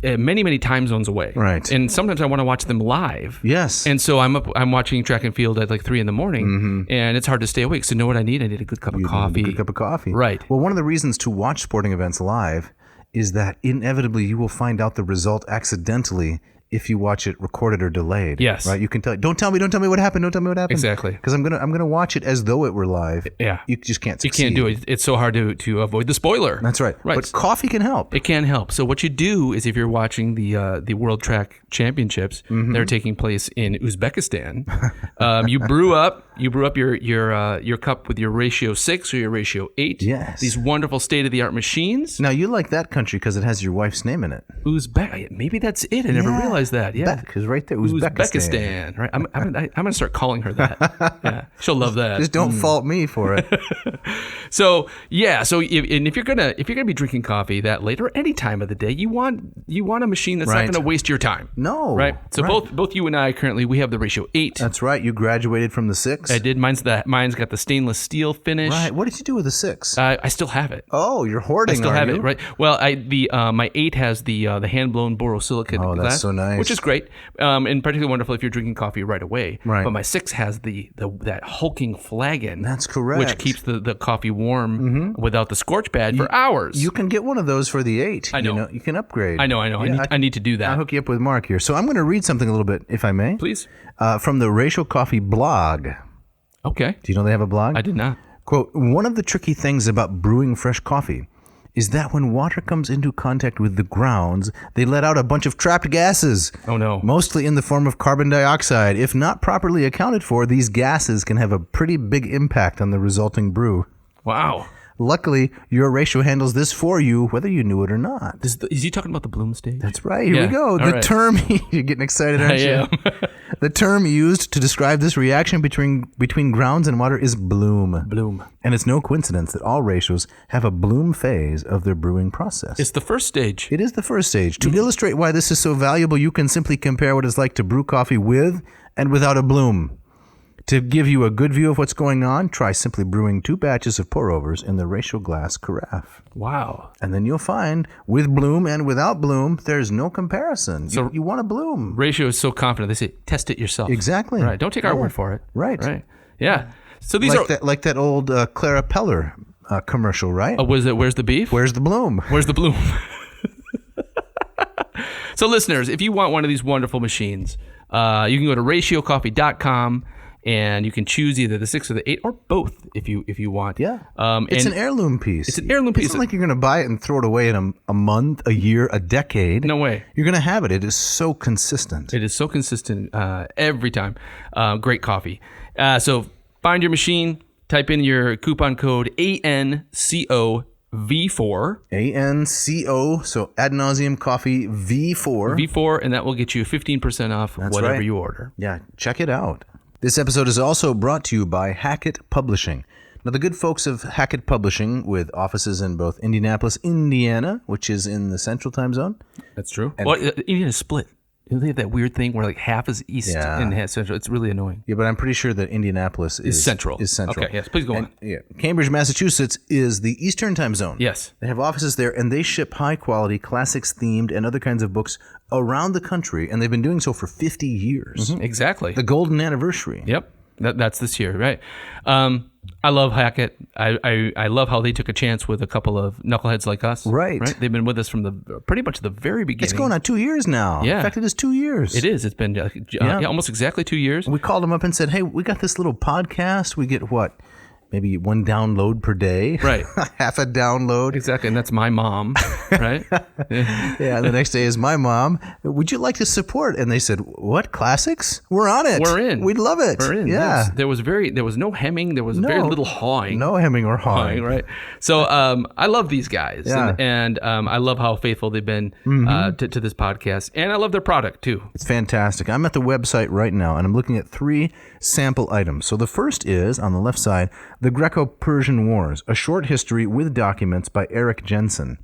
many, many time zones away. Right. And sometimes I want to watch them live. Yes. And so I'm watching track and field at like 3 a.m, and it's hard to stay awake. So you know what I need? I need a good cup of coffee. A good cup of coffee. Right. Well, one of the reasons to watch sporting events live is that inevitably you will find out the result accidentally if you watch it recorded or delayed. Yes. Right? You can tell, don't tell me what happened. Exactly. Because I'm gonna watch it as though it were live. Yeah. You just can't succeed. You can't do it. It's so hard to avoid the spoiler. That's right. But coffee can help. It can help. So what you do is if you're watching the World Track Championships, they're taking place in Uzbekistan. You brew up your cup with your ratio 6 or your ratio 8. Yes. These wonderful state-of-the-art machines. Now you like that country because it has your wife's name in it. Uzbek. Maybe that's it. I never realized that. Yeah. Because right there, Uzbekistan. Right. I'm going to start calling her that. Yeah. She'll love that. Just don't fault me for it. So if you're gonna be drinking coffee that late or any time of the day, you want a machine that's not going to waste your time. No. Right. So both you and I currently we have the ratio 8. That's right. You graduated from the 6. I did. Mine's got the stainless steel finish. Right. What did you do with the 6? I still have it. Oh, you're hoarding. I still have it. Right. Well, my 8 has the hand blown borosilicate glass. Oh, that's so nice. Which is great, and particularly wonderful if you're drinking coffee right away. Right. But my 6 has that hulking flagon. That's correct. Which keeps the coffee warm without the scorch pad for hours. You can get one of those for the 8. I know. You can upgrade. I know. Yeah, I need to do that. I'll hook you up with Mark here. So I'm going to read something a little bit, if I may. Please. From the Ratio Coffee blog. Okay. Do you know they have a blog? I did not. Quote, one of the tricky things about brewing fresh coffee is that when water comes into contact with the grounds, they let out a bunch of trapped gases. Oh, no. Mostly in the form of carbon dioxide. If not properly accounted for, these gases can have a pretty big impact on the resulting brew. Wow. Luckily, your ratio handles this for you, whether you knew it or not. Is he talking about the Bloom stage? That's right. Here we go. The term, you're getting excited, aren't you? I am. The term used to describe this reaction between grounds and water is bloom. Bloom. And it's no coincidence that all ratios have a bloom phase of their brewing process. It's the first stage. It is the first stage. To illustrate why this is so valuable, you can simply compare what it's like to brew coffee with and without a bloom. To give you a good view of what's going on, try simply brewing 2 batches of pour-overs in the ratio glass carafe. Wow. And then you'll find, with bloom and without bloom, there's no comparison. So you want a bloom. Ratio is so confident. They say, test it yourself. Exactly. Right. Don't take our word for it. Right. Yeah. So these like that old Clara Peller commercial, right? Where's the beef? Where's the bloom? Where's the bloom? So listeners, if you want one of these wonderful machines, you can go to ratiocoffee.com. And you can choose either the 6 or the 8 or both if you want. Yeah. It's an heirloom piece. It's an heirloom piece. It's not like you're going to buy it and throw it away in a month, a year, a decade. No way. You're going to have it. It is so consistent. It is so consistent every time. Great coffee. So find your machine, type in your coupon code ANCOV4. ANCO, so ad nauseam coffee V4. V4, and that will get you 15% off whatever you order. Yeah, check it out. This episode is also brought to you by Hackett Publishing. Now, the good folks of Hackett Publishing, with offices in both Indianapolis, Indiana, which is in the Central Time Zone. That's true. Well, Indiana's split. They have that weird thing where like half is east and half central. It's really annoying. Yeah, but I'm pretty sure that Indianapolis is central. Okay, yes, please go on. Yeah, Cambridge, Massachusetts is the Eastern Time Zone. Yes. They have offices there, and they ship high-quality classics themed and other kinds of books around the country, and they've been doing so for 50 years. Mm-hmm, exactly. The golden anniversary. Yep. That's this year, right? I love Hackett. I love how they took a chance with a couple of knuckleheads like us. Right. They've been with us from the pretty much the very beginning. It's going on 2 years now. Yeah. In fact, it is 2 years. It is. It's been almost exactly 2 years. We called them up and said, hey, we got this little podcast. We get what? Maybe 1 download per day. Right. Half a download. Exactly. And that's my mom, right? Yeah. The next day is my mom. Would you like to support? And they said, what? Classics? We're on it. We're in. We'd love it. We're in. Yeah. Yes. There was no hemming. There was very little hawing. No hemming or hawing. Right. So I love these guys. Yeah. And I love how faithful they've been to this podcast. And I love their product too. It's fantastic. I'm at the website right now, and I'm looking at 3 sample items. So the first is, on the left side, The Greco-Persian Wars, a short history with documents by Eric Jensen.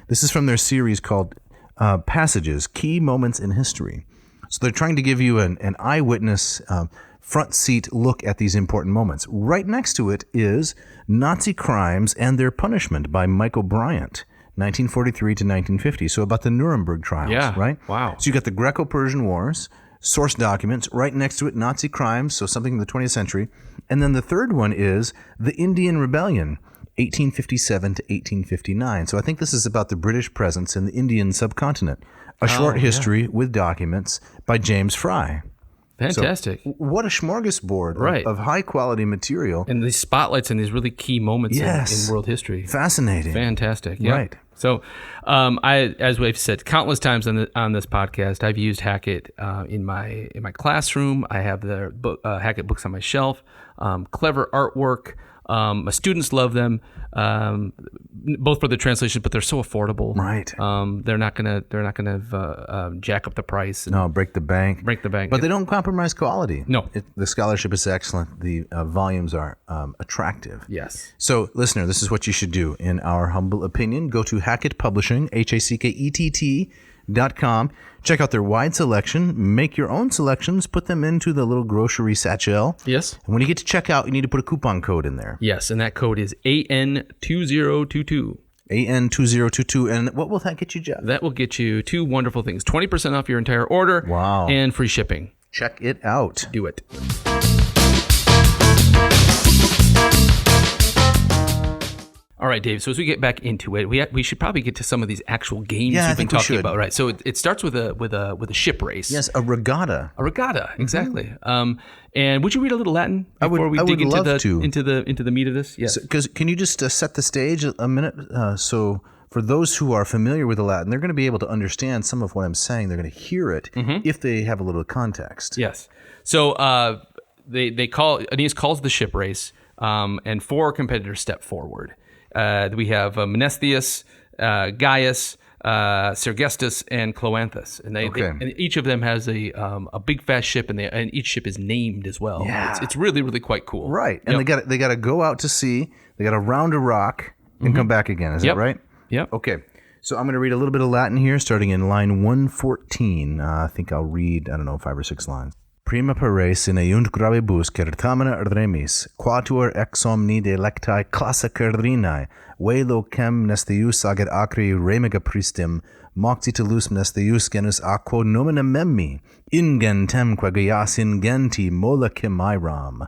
This is from their series called Passages, Key Moments in History. So they're trying to give you an eyewitness front seat look at these important moments. Right next to it is Nazi Crimes and Their Punishment by Michael Bryant. 1943 to 1950, so about the Nuremberg trials, right? Wow. So you got the Greco-Persian Wars, source documents, right next to it, Nazi crimes, so something in the 20th century. And then the third one is the Indian Rebellion, 1857 to 1859. So I think this is about the British presence in the Indian subcontinent. A short history with documents by James Fry. Fantastic. So, what a smorgasbord of high-quality material. And these spotlights and these really key moments in world history. Fascinating. Fantastic. Yeah. Right. So, as we've said countless times on this podcast, I've used Hackett in my classroom. I have the Hackett books on my shelf. Clever artwork. My students love them, both for the translation, but they're so affordable. Right. They're not gonna jack up the price. No, break the bank. But they don't compromise quality. No. The scholarship is excellent. The volumes are attractive. Yes. So, listener, this is what you should do. In our humble opinion, go to Hackett Publishing, HACKETT.com. Check out their wide selection. Make your own selections. Put them into the little grocery satchel. Yes. And when you get to checkout, you need to put a coupon code in there. Yes, and that code is AN2022. AN2022. And what will that get you, Jeff? That will get you 2 wonderful things. 20% off your entire order. Wow. And free shipping. Check it out. Do it. All right, Dave. So as we get back into it, we should probably get to some of these actual games we've been talking about. Right. So it starts with a ship race. Yes, a regatta. A regatta, exactly. And would you read a little Latin before we dig into the meat of this? Yes. Because can you just set the stage a minute? So for those who are familiar with the Latin, they're going to be able to understand some of what I'm saying. They're going to hear it if they have a little context. Yes. So Aeneid calls the ship race, and 4 competitors step forward. We have Menestheus, Gaius, Sergestus, and Cloanthus, and and each of them has a big fast ship, and each ship is named as well. Yeah. It's really, really quite cool. Right, and they got to go out to sea. They got to round a rock and come back again. Is that right? Yep. Okay. So I'm going to read a little bit of Latin here, starting in line 114. I think I'll read, 5 or 6 lines. Prima pares in eunt gravibus certamina remis, quatuor ex omni delectae classa cerdrinae, velo chem nesteus aget acri remiga pristim, moxitulus nesteus genus aquo nomina memmi, ingentem quagias ingenti molacim iram.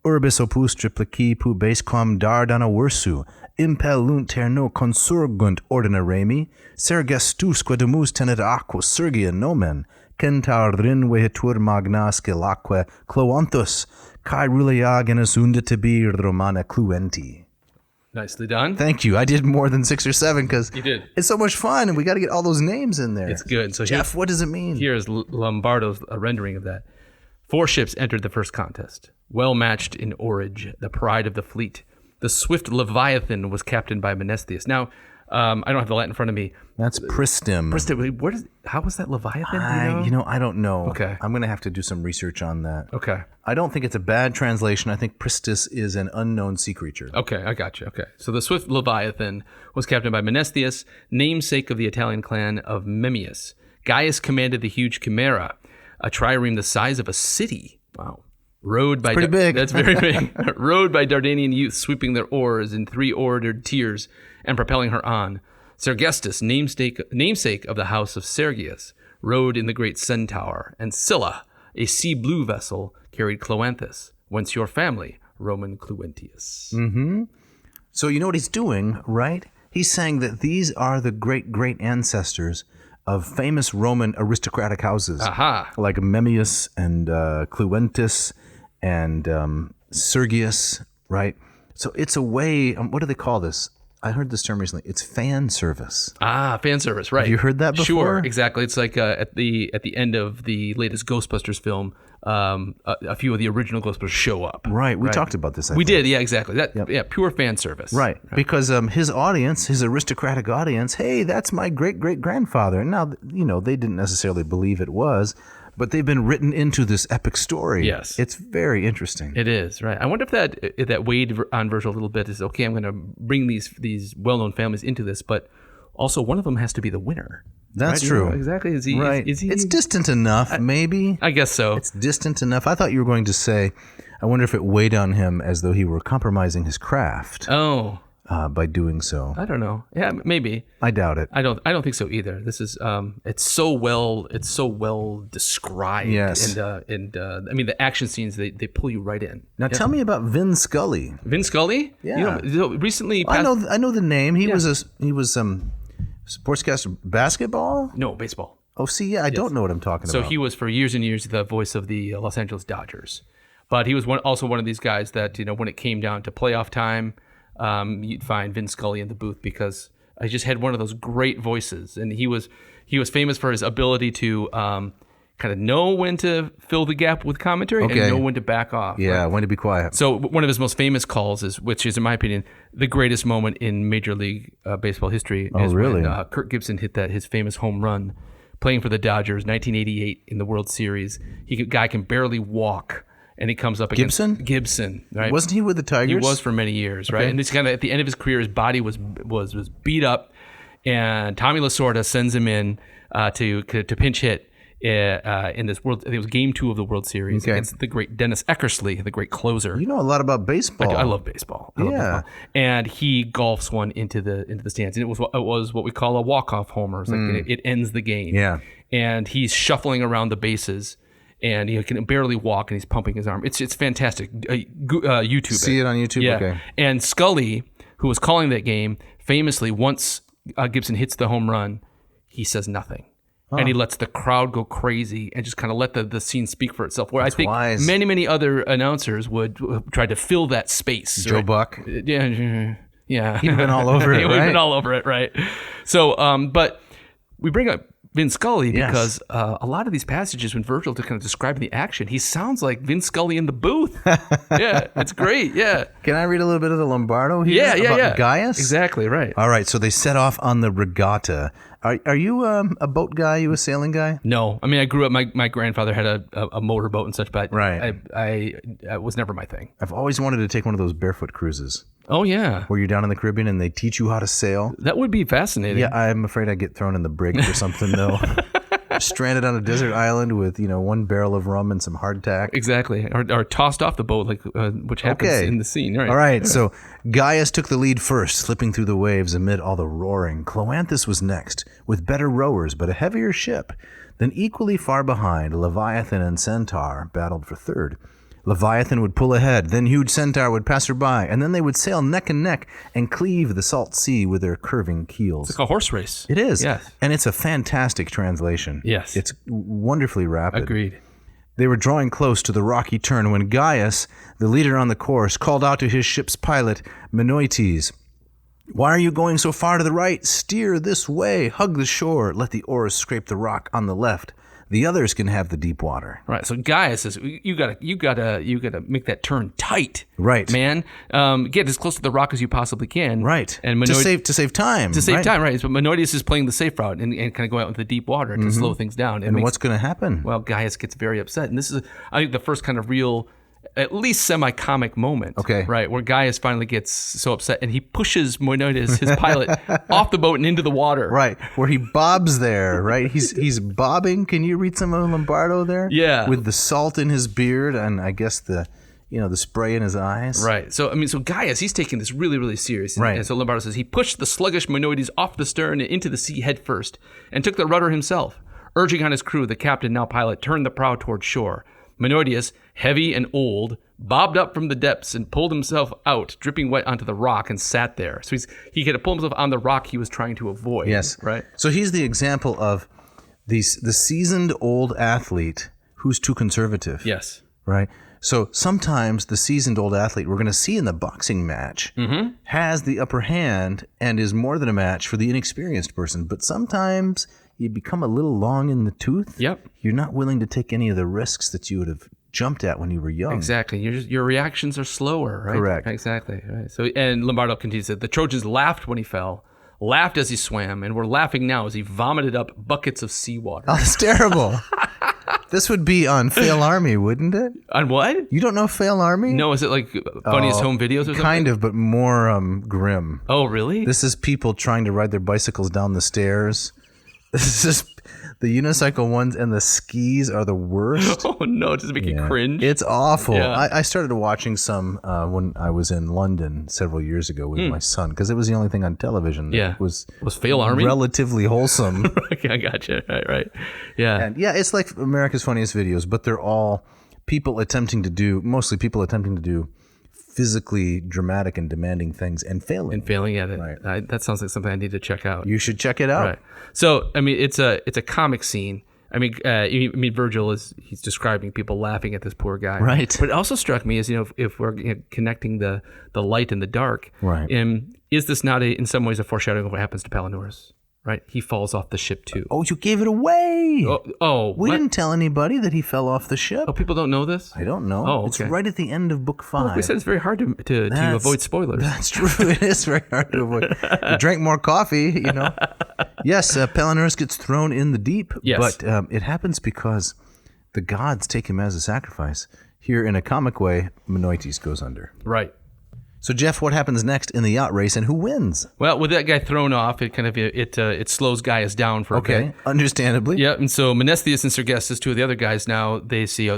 Urbis opus triplici pubesquam dardana versu, impellunt terno consurgunt ordina remi, sergestus quedumus tenet aqua surgia nomen, centaur drin vehitur magnas gelaque cloanthus, cae rulea genus unditibi romana cluenti. Nicely done. Thank you. I did more than 6 or 7 because it's so much fun, and we got to get all those names in there. It's good. So Jeff, what does it mean? Here's Lombardo's rendering of that. 4 ships entered the first contest, well matched in oarage, the pride of the fleet. The swift Leviathan was captained by Menestheus. Now, I don't have the Latin in front of me. That's Pristim. Pristim. How was that Leviathan? I don't know. Okay. I'm going to have to do some research on that. Okay. I don't think it's a bad translation. I think Pristis is an unknown sea creature. Okay, I got you. Okay. So the swift Leviathan was captained by Menestheus, namesake of the Italian clan of Memmius. Gaius commanded the huge Chimera, a trireme the size of a city. Wow. Rowed by pretty big. That's very big. Rowed by Dardanian youths sweeping their oars in 3-ordered tiers and propelling her on. Sergestus, namesake of the house of Sergius, rowed in the great Centaur, and Scylla, a sea blue vessel, carried Cloanthus, whence your family, Roman Cluentius. Mm-hmm. So you know what he's doing, right? He's saying that these are the great ancestors of famous Roman aristocratic houses, like Memmius and Cluentis and Sergius, right? So it's a way. What do they call this? I heard this term recently. It's fan service. Fan service, right? Have you heard that before? Sure, exactly. It's like at the end of the latest Ghostbusters film, a few of the original Ghostbusters show up. Right. We talked about this. We did. Yeah, exactly. Yeah, pure fan service. Right. Because his audience, his aristocratic audience, hey, that's my great grandfather. Now, they didn't necessarily believe it was, but they've been written into this epic story. Yes. It's very interesting. It is, right. I wonder if that weighed on Vergil a little bit. Is okay, I'm going to bring these well-known families into this, but also one of them has to be the winner. That's right? true. Exactly. Is he? Right. Is he? It's distant enough, maybe. I guess so. It's distant enough. I thought you were going to say, I wonder if it weighed on him as though he were compromising his craft. Oh. By doing so. I don't know. Yeah, maybe. I doubt it. I don't think so either. This is it's so well described. Yes. And I mean the action scenes they pull you right in. Now tell me about Vin Scully. Vin Scully? Yeah. Recently I know the name. He was sportscaster basketball? No, baseball. Oh, see, yeah, I don't know what I'm talking about. So he was for years and years the voice of the Los Angeles Dodgers. But he was also one of these guys that, when it came down to playoff time, you'd find Vin Scully in the booth because I just had one of those great voices, and he was famous for his ability to kind of know when to fill the gap with commentary and know when to back off. Yeah, right? when to be quiet. So one of his most famous calls which is in my opinion the greatest moment in Major League Baseball history. Oh, is really? When Kirk Gibson hit his famous home run playing for the Dodgers, 1988 in the World Series. Guy can barely walk. And he comes up against Gibson, right? Wasn't he with the Tigers? He was for many years, right? And it's kind of at the end of his career, his body was beat up, and Tommy Lasorda sends him in to pinch hit in this world. I think it was Game 2 of the World Series against the great Dennis Eckersley, the great closer. You know a lot about baseball. I love baseball. I love baseball. And he golfs one into the stands, and it was what we call a walk-off homer. It's like it ends the game. Yeah. And he's shuffling around the bases. And he can barely walk, and he's pumping his arm. It's fantastic. YouTube See it on YouTube? Yeah. Okay. And Scully, who was calling that game, famously, once Gibson hits the home run, he says nothing. And he lets the crowd go crazy and just kind of let the scene speak for itself. Where That's I think wise. many other announcers would try to fill that space. Joe right? Buck. Yeah. He'd been all over it, right? We've been all over it, right? So, but we bring up Vin Scully because a lot of these passages when Vergil to kind of describe the action, he sounds like Vin Scully in the booth. Yeah, it's great. Yeah. Can I read a little bit of the Lombardo here? About Gaius? Exactly, right. All right, so they set off on the Regatta. Are you a boat guy? You a sailing guy? No. I mean, I grew up, my grandfather had a motorboat and such, but right. I was never my thing. I've always wanted to take one of those barefoot cruises. Oh, yeah. Where you're down in the Caribbean and they teach you how to sail. That would be fascinating. Yeah, I'm afraid I'd get thrown in the brig or something, though. Stranded on a desert island with, one barrel of rum and some hardtack. Exactly. Or tossed off the boat, which happens in the scene. Right. All right, so Gaius took the lead first, slipping through the waves amid all the roaring. Cloanthus was next, with better rowers, but a heavier ship. Then equally far behind, Leviathan and Centaur battled for third. Leviathan would pull ahead, then huge Centaur would pass her by, and then they would sail neck and neck and cleave the salt sea with their curving keels. It's like a horse race. It is. Yes. And it's a fantastic translation. Yes. It's wonderfully rapid. Agreed. They were drawing close to the rocky turn when Gaius, the leader on the course, called out to his ship's pilot, Menoetes, "Why are you going so far to the right? Steer this way. Hug the shore. Let the oars scrape the rock on the left. The others can have the deep water." Right. So Gaius says, you gotta make that turn tight. Right. Man. Get as close to the rock as you possibly can. Right. And to save time. To save time, right. So Menoetes is playing the safe route and kind of going out into the deep water to slow things down. And what's going to happen? Well, Gaius gets very upset. And this is, I think, the first kind of real, at least semi-comic moment. Okay. Right, where Gaius finally gets so upset and he pushes Menoetes, his pilot, off the boat and into the water. Right, where he bobs there, right? He's bobbing. Can you read some of Lombardo there? Yeah. With the salt in his beard and I guess the spray in his eyes. Right. So Gaius, he's taking this really, really serious. Right. And so Lombardo says he pushed the sluggish Menoetes off the stern and into the sea head first and took the rudder himself. Urging on his crew, the captain, now pilot, turned the prow toward shore. Menoetes, heavy and old, bobbed up from the depths and pulled himself out, dripping wet onto the rock, and sat there. So he could pull himself on the rock he was trying to avoid. Yes. Right. So he's the example of the seasoned old athlete who's too conservative. Yes. Right. So sometimes the seasoned old athlete we're going to see in the boxing match has the upper hand and is more than a match for the inexperienced person. But sometimes you become a little long in the tooth. Yep. You're not willing to take any of the risks that you would have jumped at when you were young. Exactly. Your reactions are slower, right? Correct. Exactly. Right. So, and Lombardo continues that the Trojans laughed when he fell, laughed as he swam, and were laughing now as he vomited up buckets of seawater. Oh, that's terrible. This would be on Fail Army, wouldn't it? On what? You don't know Fail Army? No, is it like Funniest Home Videos or something? Kind of, but more grim. Oh, really? This is people trying to ride their bicycles down the stairs. This is the unicycle ones and the skis are the worst. Oh no, just make you cringe. It's awful. Yeah. I started watching some when I was in London several years ago with my son because it was the only thing on television that was Fail Army relatively wholesome. I gotcha. Right. Yeah. And it's like America's Funniest Videos, but they're all mostly people attempting to do physically dramatic and demanding things and failing. That sounds like something I need to check out. You should check it out. Right. So, it's a comic scene. Vergil he's describing people laughing at this poor guy. Right. But it also struck me as, if we're connecting the light and the dark. Right. Is this not in some ways a foreshadowing of what happens to Palinurus? Right. He falls off the ship too. Oh, you gave it away. We what? didn't tell anybody that he fell off the ship. Oh, people don't know this? I don't know. Oh, okay. It's right at the end of book 5. We said it's very hard to avoid spoilers. That's true. It is very hard to avoid. You drank more coffee, Yes, Palinurus gets thrown in the deep. Yes. But it happens because the gods take him as a sacrifice. Here, in a comic way, Menoetes goes under. Right. So, Jeff, what happens next in the yacht race and who wins? Well, with that guy thrown off, it kind of it slows Gaius down for a bit. Okay, understandably. Yeah, and so Menestheus and Sergestus, two of the other guys, now they see an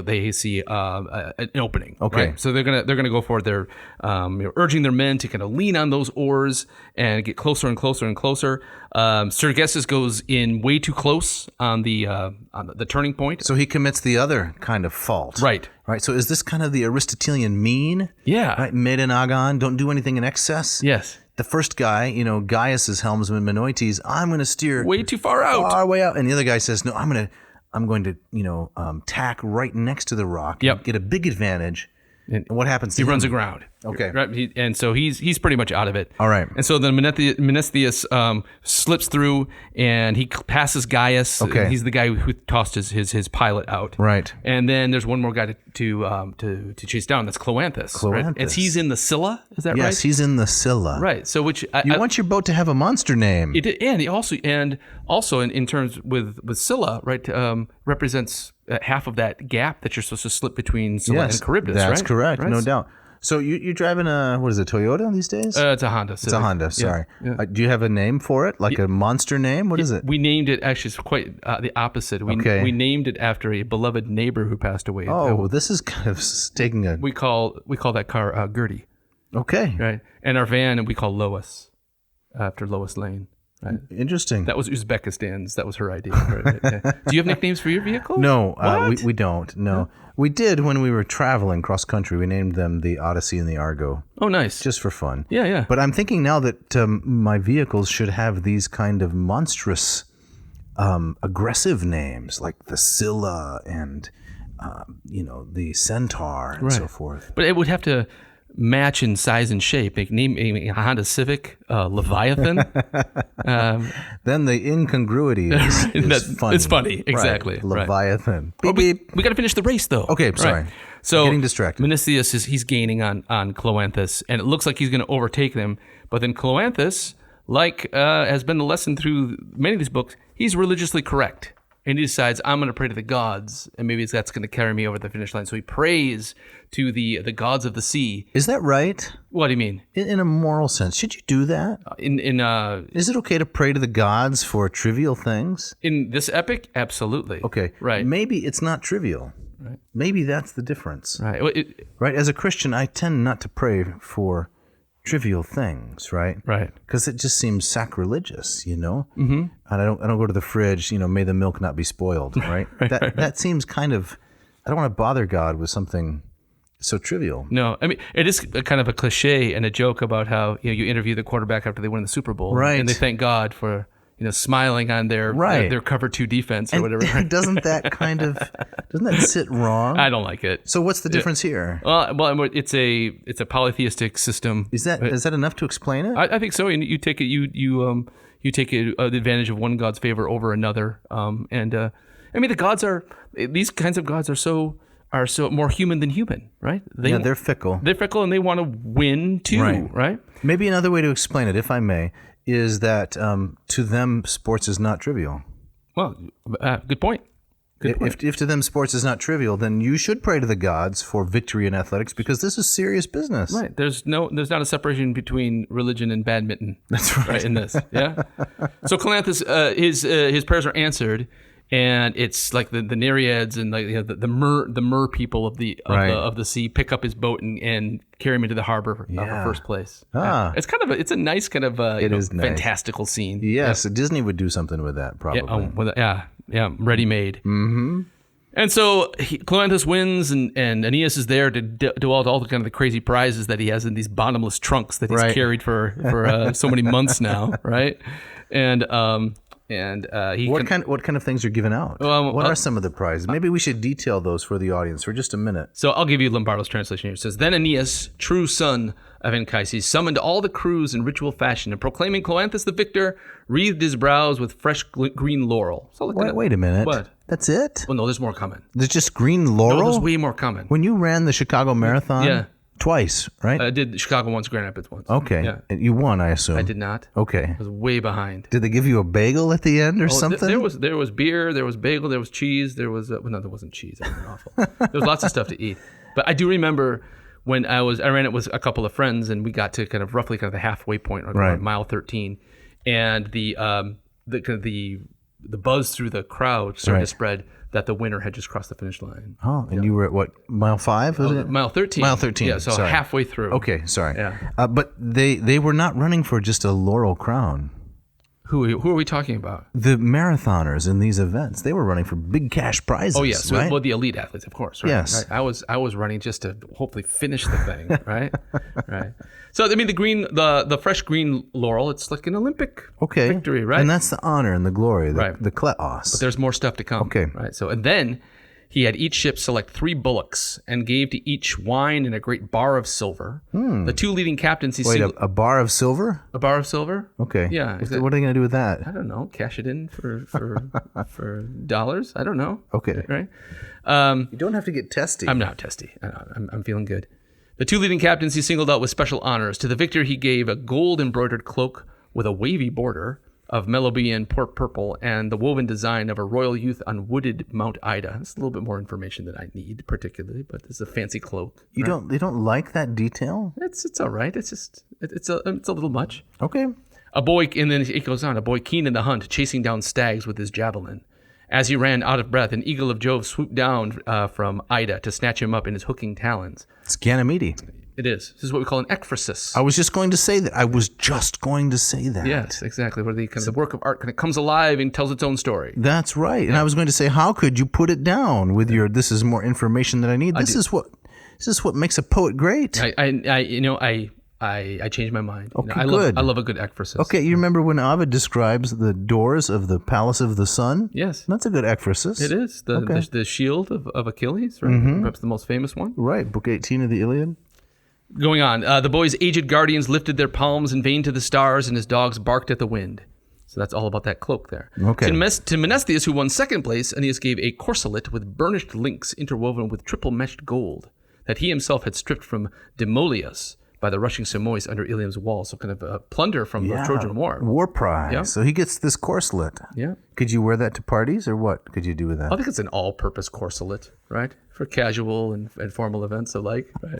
opening. Okay, right? So they're gonna go for it. They're urging their men to kind of lean on those oars and get closer and closer and closer. Sergestus goes in way too close on the turning point. So he commits the other kind of fault. Right. Right. So is this kind of the Aristotelian mean? Yeah. Right. Meden agon, don't do anything in excess. Yes. The first guy, Gaius's helmsman Menoetes, I'm going to steer way too far out. Far way out. And the other guy says, no, I'm going to tack right next to the rock. Yep. And get a big advantage. And what happens to him? He runs aground. Okay. Right. And so he's pretty much out of it. All right. And so then Menestheus slips through and he passes Gaius. Okay. He's the guy who tossed his pilot out. Right. And then there's one more guy to chase down. That's Cloanthus. Right? And he's in the Scylla. Is that right? Yes, he's in the Scylla. Right. So which you want your boat to have a monster name. And he also in terms with Scylla, right, represents half of that gap that you're supposed to slip between Scylla and Charybdis. That's right? correct, Right? no doubt. So you're driving a Toyota these days? It's a Honda Civic. It's a Honda, sorry. Yeah. Do you have a name for it? Like a monster name? What is it? We named it, actually, it's quite the opposite. We named it after a beloved neighbor who passed away. Oh, this is kind of taking a... We call that car Gertie. Okay. Right. And our van we call Lois, after Lois Lane. Right. Interesting. That was Uzbekistan's. That was her idea. Right? Yeah. Do you have nicknames for your vehicle? No, we don't. No. We did when we were traveling cross country. We named them the Odyssey and the Argo. Oh, nice. Just for fun. Yeah. But I'm thinking now that my vehicles should have these kind of monstrous, aggressive names like the Scylla and, the Centaur and so forth. But it would have to match in size and shape. Like name a Honda Civic Leviathan. Then the incongruity is funny. It's funny, exactly. Right. Leviathan. Right. Beep, We got to finish the race, though. Okay, sorry. Right. So getting distracted. Menestheus he's gaining on Cloanthus, and it looks like he's going to overtake them. But then Cloanthus, has been the lesson through many of these books, he's religiously correct. And he decides, I'm going to pray to the gods, and maybe that's going to carry me over the finish line. So he prays to the gods of the sea. Is that right? What do you mean? In a moral sense, should you do that? Is it okay to pray to the gods for trivial things? In this epic, absolutely. Okay. Right. Maybe it's not trivial. Right. Maybe that's the difference. Right. Right. As a Christian, I tend not to pray for trivial things, right? Right. Because it just seems sacrilegious, Mm-hmm. And I don't go to the fridge, may the milk not be spoiled, right? That seems kind of, I don't want to bother God with something so trivial. No, I mean, it is kind of a cliche and a joke about how you interview the quarterback after they win the Super Bowl, right? And they thank God for smiling on their cover 2 defense or whatever. Doesn't that sit wrong? I don't like it. So what's the difference here? Well, it's a polytheistic system. Is that enough to explain it? I think so. And you take it you take the advantage of one god's favor over another. These kinds of gods are so more human than human, right? They're fickle. They're fickle, and they want to win too, right? Maybe another way to explain it, if I may, is that to them sports is not trivial. Well, good point. If to them sports is not trivial, then you should pray to the gods for victory in athletics because this is serious business. Right. There's not a separation between religion and badminton. That's right. In this, yeah. So Cloanthus, his prayers are answered, and it's like the Nereids and the mer people of the sea pick up his boat and carry him into the harbor of first place. It's it's a nice kind of fantastical scene. Yes, Disney would do something with that probably. Yeah, ready made. Mm-hmm. And so Cloanthus wins, and Aeneas is there to do all the kind of the crazy prizes that he has in these bottomless trunks that he's carried for so many months now, right? And what kind of things are given out? What are some of the prizes? Maybe we should detail those for the audience for just a minute. So I'll give you Lombardo's translation here. It says, "Then Aeneas, true son of Anchises, summoned all the crews in ritual fashion, and proclaiming Cloanthus the victor, wreathed his brows with fresh green laurel." So wait a minute. What? That's it? Well, no, there's more coming. There's just green laurel? No, there's way more coming. When you ran the Chicago Marathon? Yeah. Twice, right? I did Chicago once, Grand Rapids once. Okay. Yeah. And you won, I assume. I did not. Okay. I was way behind. Did they give you a bagel at the end or something? There was beer, there was bagel, there was cheese, there was no, there wasn't cheese. That was awful. There was lots of stuff to eat. But I do remember when I ran it with a couple of friends, and we got to roughly the halfway point, right. Mile 13, and the buzz through the crowd started to spread that the winner had just crossed the finish line. Oh, and you were at what, mile 5? Was it? Mile 13. Mile 13. Yeah, so sorry. halfway through. Okay, sorry. Yeah. But they were not running for just a laurel crown. Who are we talking about? The marathoners in these events, they were running for big cash prizes. Oh yes, right? Well, the elite athletes, of course. Right? Yes, right. I was running just to hopefully finish the thing, right? Right. So I mean, the fresh green laurel, it's like an Olympic victory, right? And that's the honor and the glory, the kleos. But there's more stuff to come. Okay. Right. So and then He had each ship select 3 bullocks and gave to each wine and a great bar of silver. The 2 leading captains a bar of silver? A bar of silver? Okay. Yeah. What are they going to do with that? I don't know. Cash it in for dollars? I don't know. Okay. Right? You don't have to get testy. I'm not testy. I'm feeling good. The 2 leading captains he singled out with special honors. To the victor, he gave a gold embroidered cloak with a wavy border of Melobean port purple and the woven design of a royal youth on wooded Mount Ida. That's a little bit more information than I need, particularly, but it's a fancy cloak. They don't like that detail? It's all right. It's just it's a little much. Okay. And then it goes on. A boy keen in the hunt, chasing down stags with his javelin. As he ran out of breath, an eagle of Jove swooped down from Ida to snatch him up in his hooking talons. It's Ganymede. It is. This is what we call an ekphrasis. I was just going to say that. Yes, exactly. Where the work of art kind of comes alive and tells its own story. That's right. And I was going to say, how could you put it down with your "this is more information than I need"? This is what makes a poet great. I changed my mind. Okay, good. I love a good ekphrasis. Okay, you remember when Ovid describes the doors of the palace of the sun? Yes. That's a good ekphrasis. It is. The shield of Achilles, right? Perhaps the most famous one. Right, book 18 of the Iliad. Going on, the boy's aged guardians lifted their palms in vain to the stars, and his dogs barked at the wind. So that's all about that cloak there. Okay. To Menestheus, who won second place, Aeneas gave a corselet with burnished links interwoven with triple meshed gold that he himself had stripped from Demoleus by the rushing Simois under Ilium's wall. So kind of a plunder from the Trojan War. War prize. Yeah. So he gets this corselet. Yeah. Could you wear that to parties, or what could you do with that? I think it's an all-purpose corselet, right? For casual and formal events alike, right?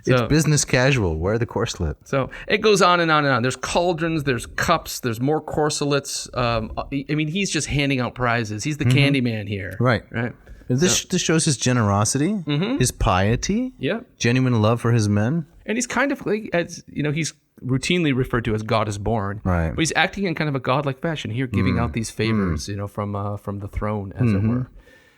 It's business casual. Wear the corselet. So it goes on and on and on. There's cauldrons, there's cups, there's more corselets. He's just handing out prizes. He's the candy man here. Right. Right. This shows his generosity, his piety, genuine love for his men. And he's kind of like, he's routinely referred to as God is born. Right. But he's acting in kind of a godlike fashion here, giving out these favors, from the throne, as it were.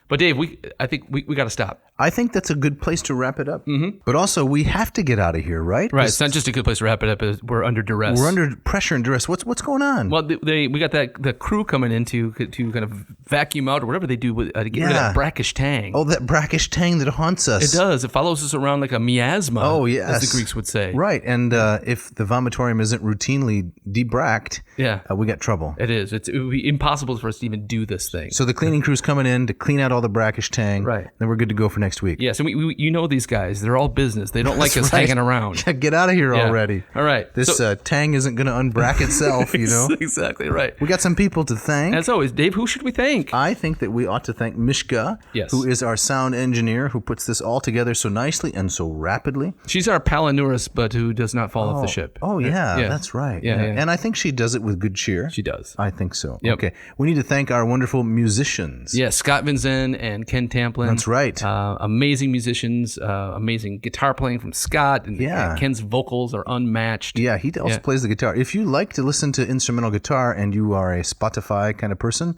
But Dave, I think we got to stop. I think that's a good place to wrap it up. But also, we have to get out of here, right? Right. It's not just a good place to wrap it up. We're under duress. We're under pressure and duress. What's going on? Well, we got the crew coming in to kind of vacuum out or whatever they do to get rid of that brackish tang. Oh, that brackish tang that haunts us. It does. It follows us around like a miasma. Oh, yes. As the Greeks would say. Right. And if the vomitorium isn't routinely debracked, we got trouble. It is. It would be impossible for us to even do this thing. So the cleaning crew's coming in to clean out all the brackish tang. Right. Then we're good to go for next week. Yes. And we these guys. They're all business. They don't like us hanging around. Yeah, get out of here already. All right. This tang isn't going to unbrack itself, Exactly right. We got some people to thank. As always, Dave, who should we thank? I think that we ought to thank Mishka, who is our sound engineer, who puts this all together so nicely and so rapidly. She's our Palinurus, but who does not fall off the ship. Oh, yeah, that's right. Yeah. And I think she does it with good cheer. She does. I think so. Yep. Okay. We need to thank our wonderful musicians. Yeah, Scott Van Zen and Ken Tamplin. That's right. Amazing musicians, amazing guitar playing from Scott, and Ken's vocals are unmatched. Yeah, he also plays the guitar. If you like to listen to instrumental guitar and you are a Spotify kind of person,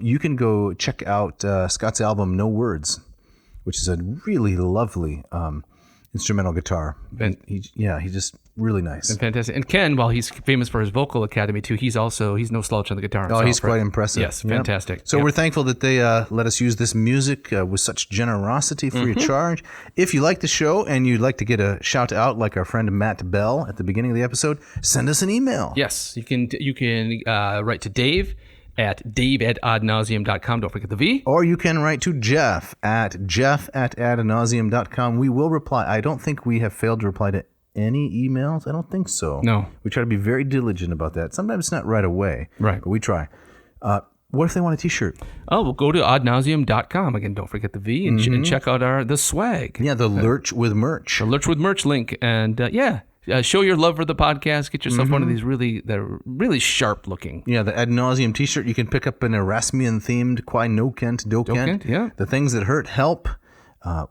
you can go check out Scott's album No Words, which is a really lovely instrumental guitar. And he's just really nice and fantastic. And Ken, while he's famous for his vocal academy too, he's no slouch on the guitar himself. Oh, he's quite impressive. Yes, fantastic. So we're thankful that they let us use this music with such generosity, free of charge. If you like the show and you'd like to get a shout out like our friend Matt Bell at the beginning of the episode, send us an email. Yes, you can write to Dave at dave@adnauseam.com. Don't forget the V. Or you can write to Jeff at adnauseam.com. We will reply. I don't think we have failed to reply to any emails. I don't think so. No. We try to be very diligent about that. Sometimes it's not right away. Right. But we try. What if they want a t-shirt? Oh, well, go to adnauseam.com. Again, don't forget the V and check out the swag. Yeah, the Lurch with Merch. The Lurch with Merch link. And show your love for the podcast. Get yourself one of these they're really sharp looking. Yeah, the Ad Nauseam t-shirt you can pick up an Erasmian themed Quai No Kent, Do Kent. Yeah. The things that hurt help.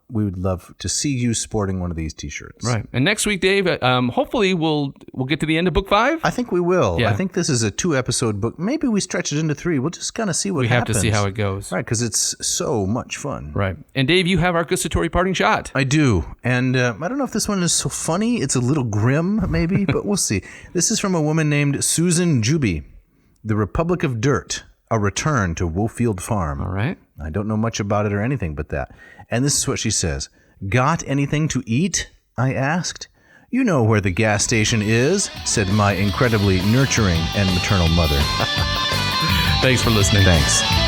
We would love to see you sporting one of these t-shirts. Right. And next week, Dave, hopefully we'll get to the end of book 5. I think we will. Yeah. I think this is a 2-episode book. Maybe we stretch it into 3. We'll just kind of see what happens. We have to see how it goes. Right, because it's so much fun. Right. And Dave, you have our gustatory parting shot. I do. And I don't know if this one is so funny. It's a little grim, maybe, but we'll see. This is from a woman named Susan Juby. The Republic of Dirt. A Return to Woolfield Farm. All right. I don't know much about it or anything but that. And this is what she says. Got anything to eat? I asked. You know where the gas station is, said my incredibly nurturing and maternal mother. Thanks for listening. Thanks.